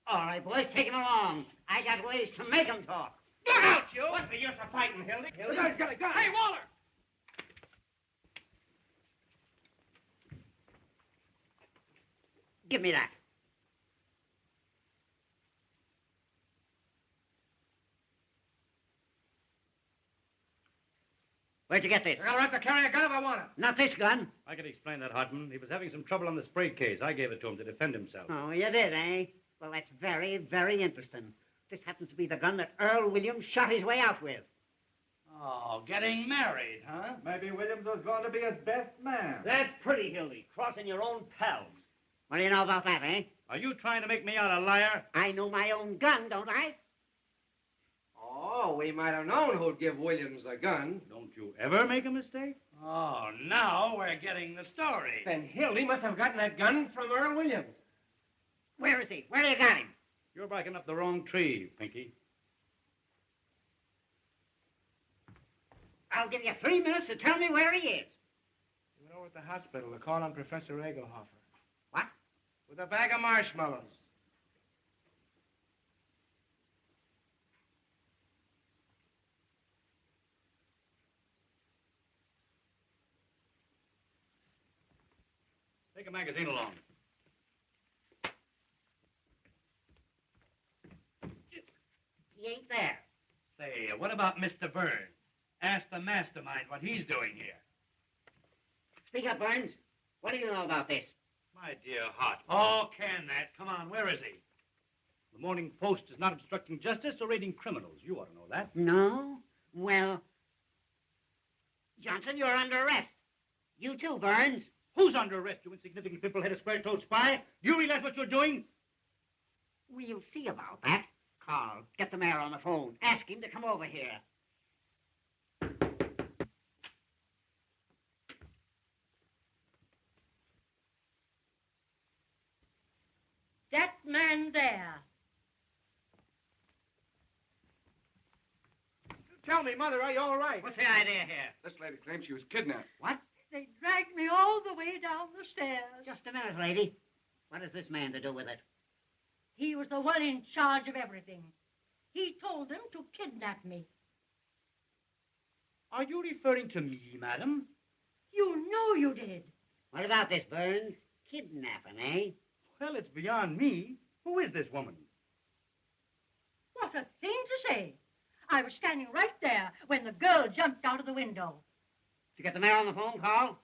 Speaker 13: All right, boys, take him along. I got ways to make him talk.
Speaker 9: Look out, you!
Speaker 1: What's the use of fighting, Hildy?
Speaker 9: The guy's got a gun. Hey, Waller!
Speaker 13: Give me that. Where'd you get this?
Speaker 9: I got a right to carry a gun if I want it.
Speaker 13: Not this gun.
Speaker 6: I can explain that, Hartman. He was having some trouble on the spray case. I gave it to him to defend himself.
Speaker 13: Oh, you did, eh? Well, that's very, very interesting. This happens to be the gun that Earl Williams shot his way out with.
Speaker 6: Oh, getting married, huh?
Speaker 3: Maybe Williams was going to be his best man.
Speaker 11: That's pretty, Hildy. Crossing your own pals.
Speaker 13: What do you know about that, eh?
Speaker 6: Are you trying to make me out a liar?
Speaker 13: I know my own gun, don't I?
Speaker 1: Oh, we might have known who'd give Williams a gun.
Speaker 6: Don't you ever make a mistake? Oh, now we're getting the story.
Speaker 1: Then Hildy must have gotten that gun from Earl Williams.
Speaker 13: Where is he? Where do you got him?
Speaker 6: You're barking up the wrong tree, Pinky.
Speaker 13: I'll give you 3 minutes to tell me where he is.
Speaker 9: You know, at the hospital, they're calling Professor Egelhofer.
Speaker 13: What?
Speaker 9: With a bag of marshmallows.
Speaker 6: Take a magazine along.
Speaker 13: ain't there.
Speaker 7: Say, what about Mr. Burns? Ask the mastermind what he's doing here.
Speaker 13: Speak up, Burns. What do you know about this?
Speaker 7: My dear Hart. Oh, can that? Come on, where is he? The Morning Post is not obstructing justice or raiding criminals. You ought to know that.
Speaker 13: No? Well, Johnson, you're under arrest. You too, Burns.
Speaker 7: Who's under arrest, you insignificant pimple-headed square-toed spy? You realize what you're doing?
Speaker 13: We'll see about that. Carl, get the mayor on the phone. Ask him to come over here.
Speaker 12: That man there.
Speaker 16: Tell me, Mother, are you all right?
Speaker 13: What's the idea here?
Speaker 16: This lady claims she was kidnapped.
Speaker 13: What?
Speaker 12: They dragged me all the way down the stairs.
Speaker 13: Just a minute, lady. What has this man to do with it?
Speaker 12: He was the one in charge of everything. He told them to kidnap me.
Speaker 7: Are you referring to me, madam?
Speaker 12: You know you did.
Speaker 13: What about this, Burns? Kidnapping, eh?
Speaker 7: Well, it's beyond me. Who is this woman?
Speaker 12: What a thing to say. I was standing right there when the girl jumped out of the window.
Speaker 13: Did you get the mayor on the phone, Carl?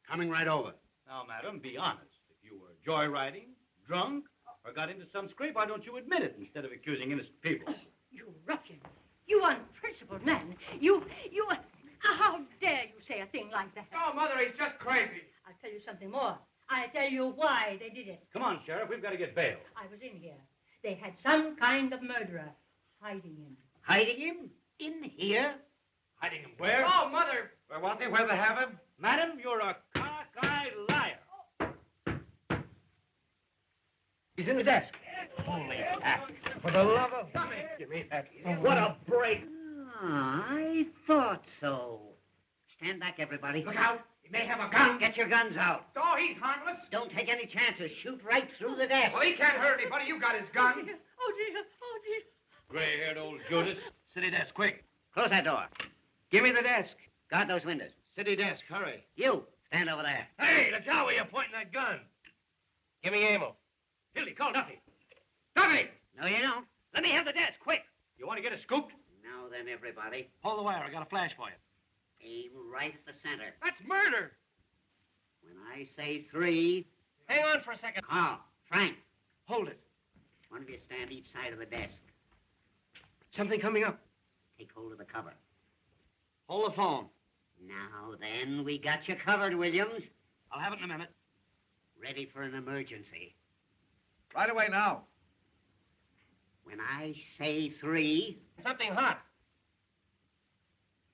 Speaker 7: Coming right over. Now, madam, be honest. If you were joyriding, drunk, or got into some scrape, why don't you admit it instead of accusing innocent people?
Speaker 12: Oh, you ruffian. You unprincipled man. How dare you say a thing like that?
Speaker 16: Oh, Mother, he's just crazy.
Speaker 12: I'll tell you something more. I'll tell you why they did it.
Speaker 7: Come on, Sheriff, we've got to get bail.
Speaker 12: I was in here. They had some kind of murderer hiding him.
Speaker 13: Hiding him? In here?
Speaker 7: Hiding him where?
Speaker 16: Oh, Mother.
Speaker 2: Where was he? Where they have him?
Speaker 7: Madam, you're a cockeyed liar.
Speaker 16: He's in the desk.
Speaker 7: Holy heck.
Speaker 16: For the love of... Give me that.
Speaker 7: What a break.
Speaker 13: I thought so. Stand back, everybody.
Speaker 16: Look out. He may have a gun.
Speaker 13: Get your guns out.
Speaker 16: Oh, he's harmless.
Speaker 13: Don't take any chances. Shoot right through the desk.
Speaker 16: Well, he can't hurt anybody. You got his gun.
Speaker 12: Oh, dear. Oh, dear.
Speaker 7: Gray-haired old Judas. City desk, quick.
Speaker 13: Close that door.
Speaker 16: Give me the desk.
Speaker 13: Guard those windows.
Speaker 2: City desk, hurry.
Speaker 13: You, stand over there.
Speaker 7: Hey, the job where you're pointing that gun.
Speaker 16: Give me ammo.
Speaker 7: Hildy, call Duffy.
Speaker 16: Duffy!
Speaker 13: No, you don't.
Speaker 7: Let me have the desk, quick. You want to get it scooped?
Speaker 13: Now then, everybody.
Speaker 7: Hold the wire. I got a flash for you.
Speaker 13: Aim right at the center.
Speaker 16: That's murder.
Speaker 13: When I say 3...
Speaker 16: Hang on for a second.
Speaker 13: Carl, Frank,
Speaker 16: Hold it.
Speaker 13: one of you stand each side of the desk.
Speaker 16: Something coming up.
Speaker 13: Take hold of the cover.
Speaker 5: Hold the phone.
Speaker 13: Now then, we got you covered, Williams.
Speaker 7: I'll have it in a minute.
Speaker 13: Ready for an emergency.
Speaker 5: Right away now.
Speaker 13: When I say 3...
Speaker 16: Something hot.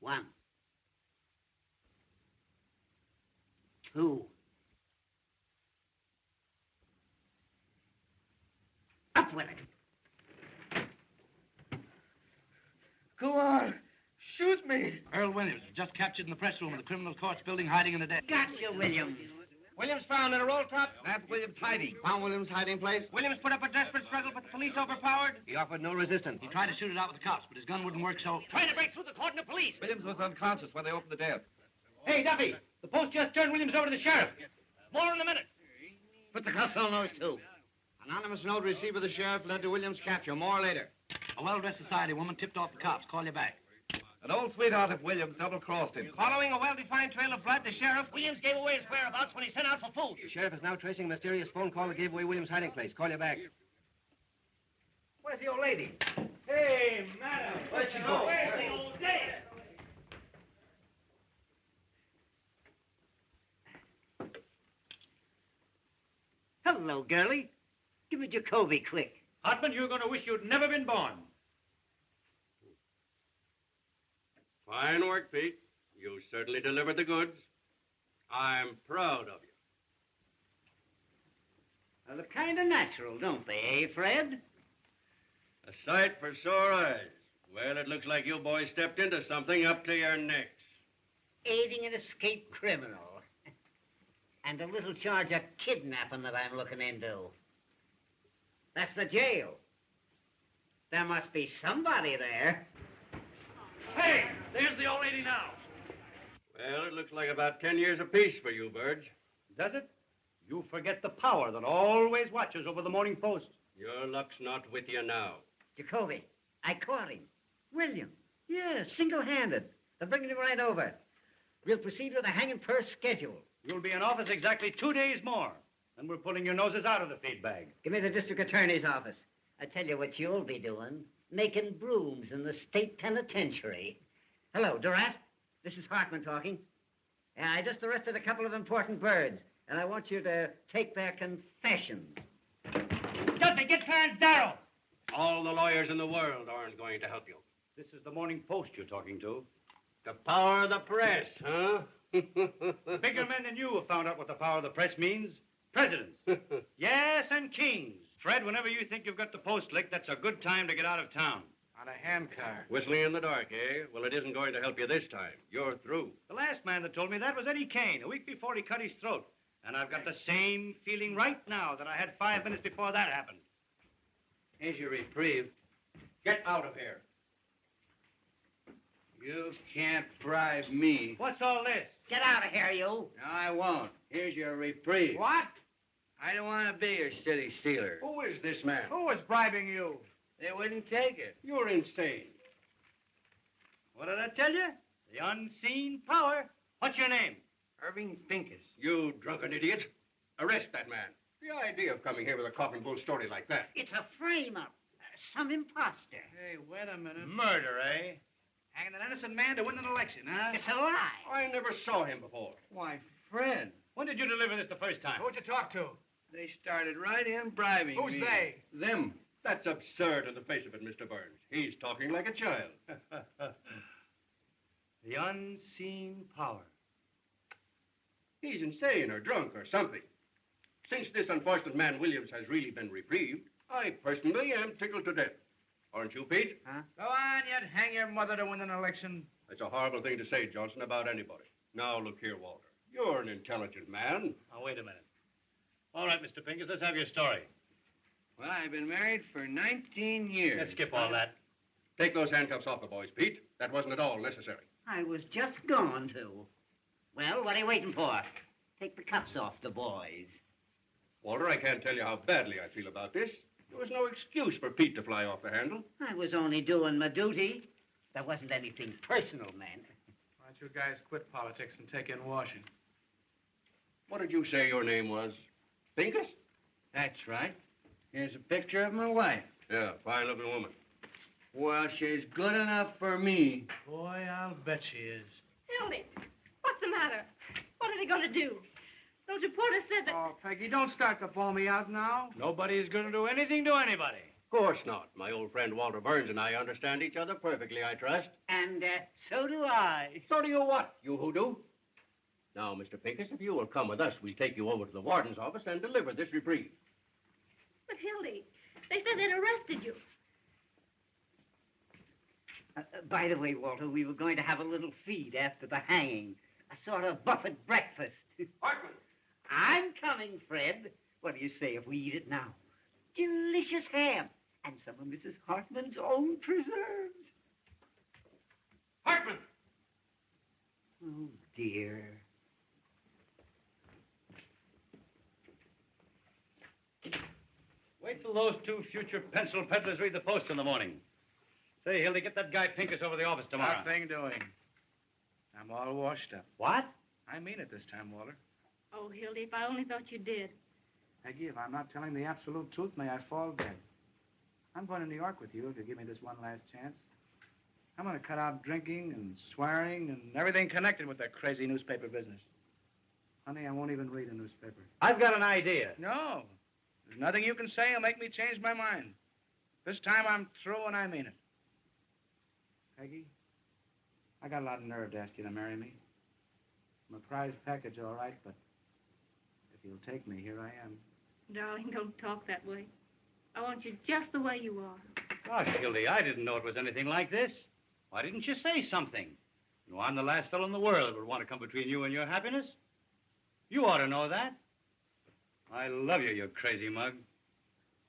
Speaker 13: 1. 2. Up with it.
Speaker 16: Go on. Shoot me.
Speaker 7: Earl Williams, just captured in the press room of the criminal courts building, hiding in the desk.
Speaker 13: Gotcha, Williams.
Speaker 16: Williams found in a roll top.
Speaker 5: Snap Williams hiding. Found Williams' hiding place?
Speaker 16: Williams put up a desperate struggle, but the police overpowered.
Speaker 5: He offered no resistance.
Speaker 7: He tried to shoot it out with the cops, but his gun wouldn't work, so...
Speaker 16: Trying to break through the cordon of police.
Speaker 5: Williams was unconscious when they opened the desk.
Speaker 7: Hey, Duffy, the post just turned Williams over to the sheriff. More in a minute.
Speaker 13: Put the cuffs on those two.
Speaker 5: Anonymous note received by the sheriff led to Williams' capture. More later.
Speaker 7: A well-dressed society woman tipped off the cops. Call you back.
Speaker 5: An old sweetheart of Williams double-crossed him.
Speaker 16: Following a well-defined trail of blood, the sheriff... Williams gave away his whereabouts when he sent out for food.
Speaker 11: The sheriff is now tracing a mysterious phone call that gave away Williams' hiding place. Call you back.
Speaker 16: Where's the old lady?
Speaker 7: Hey, madam.
Speaker 16: Where'd she go?
Speaker 7: Where's the old lady?
Speaker 13: Hello, girlie. Give me Jacoby, quick.
Speaker 7: Hartman, you're going to wish you'd never been born.
Speaker 17: Fine work, Pete. You certainly delivered the goods. I'm proud of you.
Speaker 13: They look kind of natural, don't they, eh, Fred?
Speaker 17: A sight for sore eyes. Well, it looks like you boys stepped into something up to your necks.
Speaker 13: Aiding an escaped criminal. And a little charge of kidnapping that I'm looking into. That's the jail. There must be somebody there.
Speaker 7: Hey, there's the old lady now.
Speaker 17: Well, it looks like about 10 years apiece for you, Burge.
Speaker 7: Does it? You forget the power that always watches over the Morning Post.
Speaker 17: Your luck's not with you now.
Speaker 13: Jacoby, I caught him. William. Yeah, single-handed. They're bringing him right over. We'll proceed with a hanging per schedule.
Speaker 7: You'll be in office exactly 2 days more, and we're pulling your noses out of the feed bag.
Speaker 13: Give me the district attorney's office. I tell you what you'll be doing. Making brooms in the state penitentiary. Hello, Duras. This is Hartman talking. I just arrested a couple of important birds, and I want you to take their confessions.
Speaker 7: Dudley, get Clarence Darrow.
Speaker 17: All the lawyers in the world aren't going to help you.
Speaker 7: This is the Morning Post you're talking to.
Speaker 17: The power of the press, huh?
Speaker 7: Bigger men than you have found out what the power of the press means. Presidents. Yes, and kings. Fred, whenever you think you've got the post licked, that's a good time to get out of town.
Speaker 16: On a handcar.
Speaker 17: Whistling in the dark, eh? Well, it isn't going to help you this time. You're through.
Speaker 7: The last man that told me that was Eddie Kane, a week before he cut his throat. And I've got the same feeling right now that I had 5 minutes before that happened.
Speaker 16: Here's your reprieve. Get out of here. You can't bribe me.
Speaker 7: What's all this?
Speaker 13: Get out of here, you.
Speaker 16: No, I won't. Here's your reprieve.
Speaker 7: What?
Speaker 16: I don't want to be your city stealer.
Speaker 17: Who is this man?
Speaker 16: Who was bribing you? They wouldn't take it.
Speaker 17: You're insane.
Speaker 7: What did I tell you? The unseen power. What's your name?
Speaker 16: Irving Pincus.
Speaker 17: You drunken idiot. Arrest that man. The idea of coming here with a coffin bull story like that.
Speaker 13: It's a frame-up. Some imposter.
Speaker 16: Hey, wait a minute.
Speaker 7: Murder, eh?
Speaker 9: Hanging an innocent man to win an election, huh?
Speaker 13: It's a lie.
Speaker 17: I never saw him before.
Speaker 16: Why, Fred.
Speaker 7: When did you deliver this the first time?
Speaker 9: Who'd you talk to?
Speaker 16: They started right in bribing
Speaker 9: Who's
Speaker 16: me.
Speaker 9: they?
Speaker 17: Them. That's absurd on the face of it, Mr. Burns. He's talking like a child.
Speaker 7: The unseen power.
Speaker 17: He's insane or drunk or something. Since this unfortunate man Williams has really been reprieved, I personally am tickled to death. Aren't you, Pete?
Speaker 9: Huh? Go on, you'd hang your mother to win an election.
Speaker 17: That's a horrible thing to say, Johnson, about anybody. Now, look here, Walter. You're an intelligent man.
Speaker 7: Now, wait a minute. All right, Mr. Pincus, let's have your story.
Speaker 16: Well, I've been married for 19 years.
Speaker 7: Let's skip all that.
Speaker 17: Take those handcuffs off the boys, Pete. That wasn't at all necessary.
Speaker 13: I was just going to. Well, what are you waiting for? Take the cuffs off the boys.
Speaker 17: Walter, I can't tell you how badly I feel about this. There was no excuse for Pete to fly off the handle.
Speaker 13: I was only doing my duty. There wasn't anything personal, man.
Speaker 9: Why don't you guys quit politics and take in washing?
Speaker 17: What did you say your name was? Pincus?
Speaker 16: That's right. Here's a picture of my wife.
Speaker 17: Yeah, fine-looking woman.
Speaker 16: Well, she's good enough for me.
Speaker 9: Boy, I'll bet she is.
Speaker 10: Hildy, what's the matter? What are they going to do? Those reporters said that...
Speaker 9: Oh, Peggy, don't start to bawl me out now.
Speaker 7: Nobody's going to do anything to anybody.
Speaker 17: Of course not. My old friend Walter Burns and I understand each other perfectly, I trust.
Speaker 13: And so do I.
Speaker 17: So do you what, you hoodoo? Now, Mr. Pincus, if you will come with us, we'll take you over to the warden's office and deliver this reprieve.
Speaker 10: But, Hildy, they said they'd arrested you.
Speaker 13: By the way, Walter, we were going to have a little feed after the hanging. A sort of buffet breakfast.
Speaker 17: Hartman!
Speaker 13: I'm coming, Fred. What do you say if we eat it now? Delicious ham. And some of Mrs. Hartman's own preserves.
Speaker 17: Hartman!
Speaker 13: Oh, dear.
Speaker 7: Wait till those two future pencil peddlers read the Post in the morning. Say, Hildy, get that guy Pincus over to the office tomorrow.
Speaker 9: Nothing doing. I'm all washed up.
Speaker 7: What?
Speaker 9: I mean it this time, Walter.
Speaker 10: Oh, Hildy, if I only thought you did.
Speaker 9: Peggy, if I'm not telling the absolute truth, may I fall dead. I'm going to New York with you if you give me this one last chance. I'm going to cut out drinking and swearing and everything connected with that crazy newspaper business. Honey, I won't even read a newspaper.
Speaker 7: I've got an idea.
Speaker 9: No. There's nothing you can say that'll make me change my mind. This time I'm through and I mean it. Peggy, I got a lot of nerve to ask you to marry me. I'm a prize package, all right, but if you'll take me, here I am.
Speaker 10: Darling, don't talk that way. I want you just the way you are.
Speaker 7: Gosh, Hildy, I didn't know it was anything like this. Why didn't you say something? You know, I'm the last fellow in the world that would want to come between you and your happiness. You ought to know that. I love you, you crazy mug.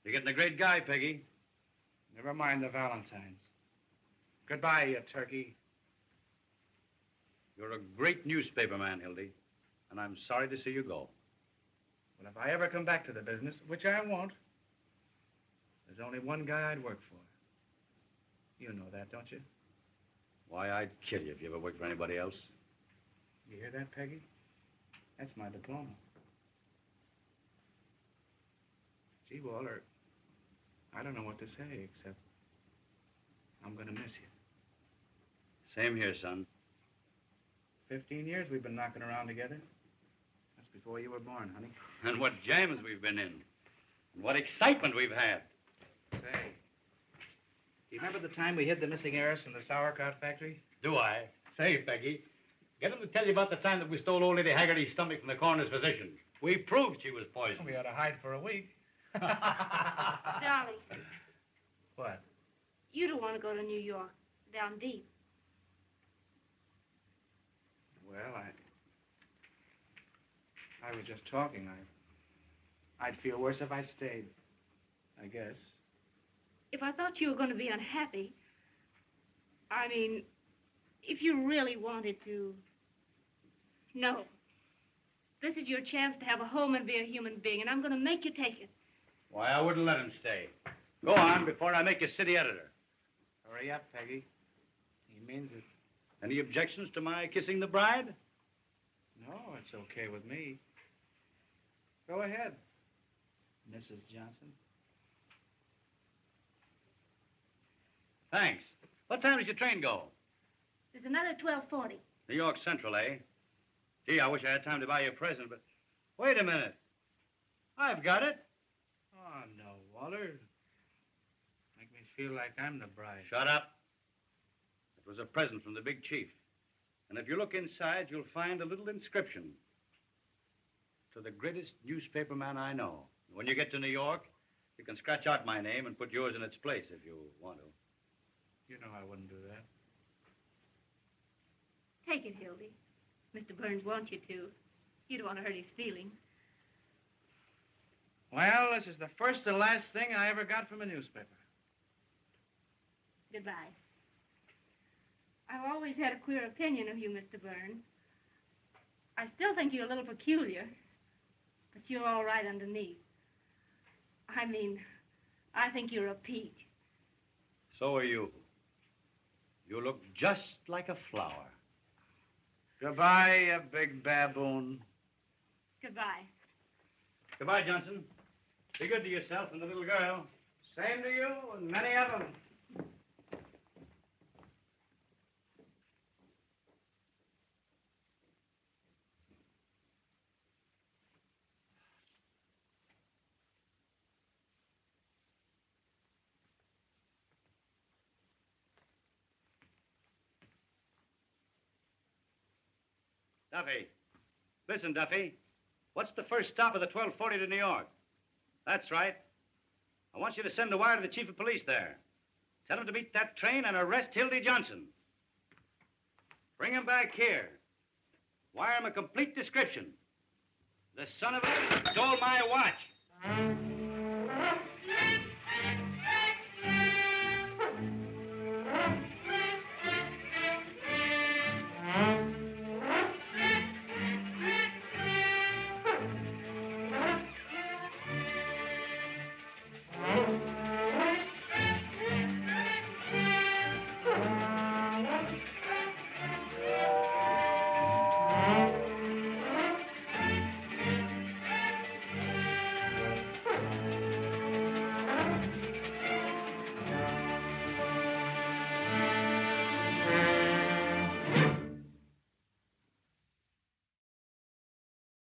Speaker 7: You're getting a great guy, Peggy.
Speaker 9: Never mind the Valentines. Goodbye, you turkey.
Speaker 7: You're a great newspaper man, Hildy, and I'm sorry to see you go.
Speaker 9: Well, if I ever come back to the business, which I won't, there's only one guy I'd work for. You know that, don't you?
Speaker 4: Why, I'd kill you if you ever worked for anybody else.
Speaker 9: You hear that, Peggy? That's my diploma. Gee, Walter, I don't know what to say except I'm going to miss you.
Speaker 4: Same here, son.
Speaker 9: 15 years we've been knocking around together. That's before you were born, honey.
Speaker 4: And what jams we've been in. And what excitement we've had.
Speaker 9: Say, do you remember the time we hid the missing heiress in the sauerkraut factory?
Speaker 6: Do I? Say, Peggy, get him to tell you about the time that we stole old Lady Haggerty's stomach from the coroner's physician. We proved she was poisoned.
Speaker 9: We ought to hide for a week.
Speaker 10: Darling,
Speaker 9: What?
Speaker 10: you don't want to go to New York, down deep.
Speaker 9: Well, I was just talking. I'd feel worse if I stayed, I guess.
Speaker 10: If I thought you were going to be unhappy, I mean, if you really wanted to. No. This is your chance to have a home and be a human being, and I'm going to make you take it.
Speaker 6: Why, I wouldn't let him stay. Go on before I make you city editor.
Speaker 9: Hurry up, Peggy. He means it.
Speaker 6: Any objections to my kissing the bride?
Speaker 9: No, it's okay with me. Go ahead, Mrs. Johnson.
Speaker 6: Thanks. What time does your train go?
Speaker 10: There's another 12:40.
Speaker 6: New York Central, eh? Gee, I wish I had time to buy you a present, but... Wait a minute. I've got it.
Speaker 9: Oh, no, Walter. Make me feel like I'm the bride.
Speaker 6: Shut up. It was a present from the big chief. And if you look inside, you'll find a little inscription. To the greatest newspaper man I know. When you get to New York, you can scratch out my name and put yours in its place if you want to.
Speaker 9: You know I wouldn't do that.
Speaker 10: Take it, Hildy. Mr. Burns wants you to. You don't want to hurt his feelings.
Speaker 9: Well, this is the first and last thing I ever got from a newspaper.
Speaker 10: Goodbye. I've always had a queer opinion of you, Mr. Burns. I still think you're a little peculiar, but you're all right underneath. I mean, I think you're a peach.
Speaker 6: So are you. You look just like a flower.
Speaker 9: Goodbye, you big baboon.
Speaker 10: Goodbye.
Speaker 6: Goodbye, Johnson. Be good to yourself and the little girl.
Speaker 9: Same to you and many of them.
Speaker 6: Duffy. Listen, Duffy. What's the first stop of the 12:40 to New York? That's right. I want you to send a wire to the chief of police there. Tell him to meet that train and arrest Hildy Johnson. Bring him back here. Wire him a complete description. The son of a stole my watch.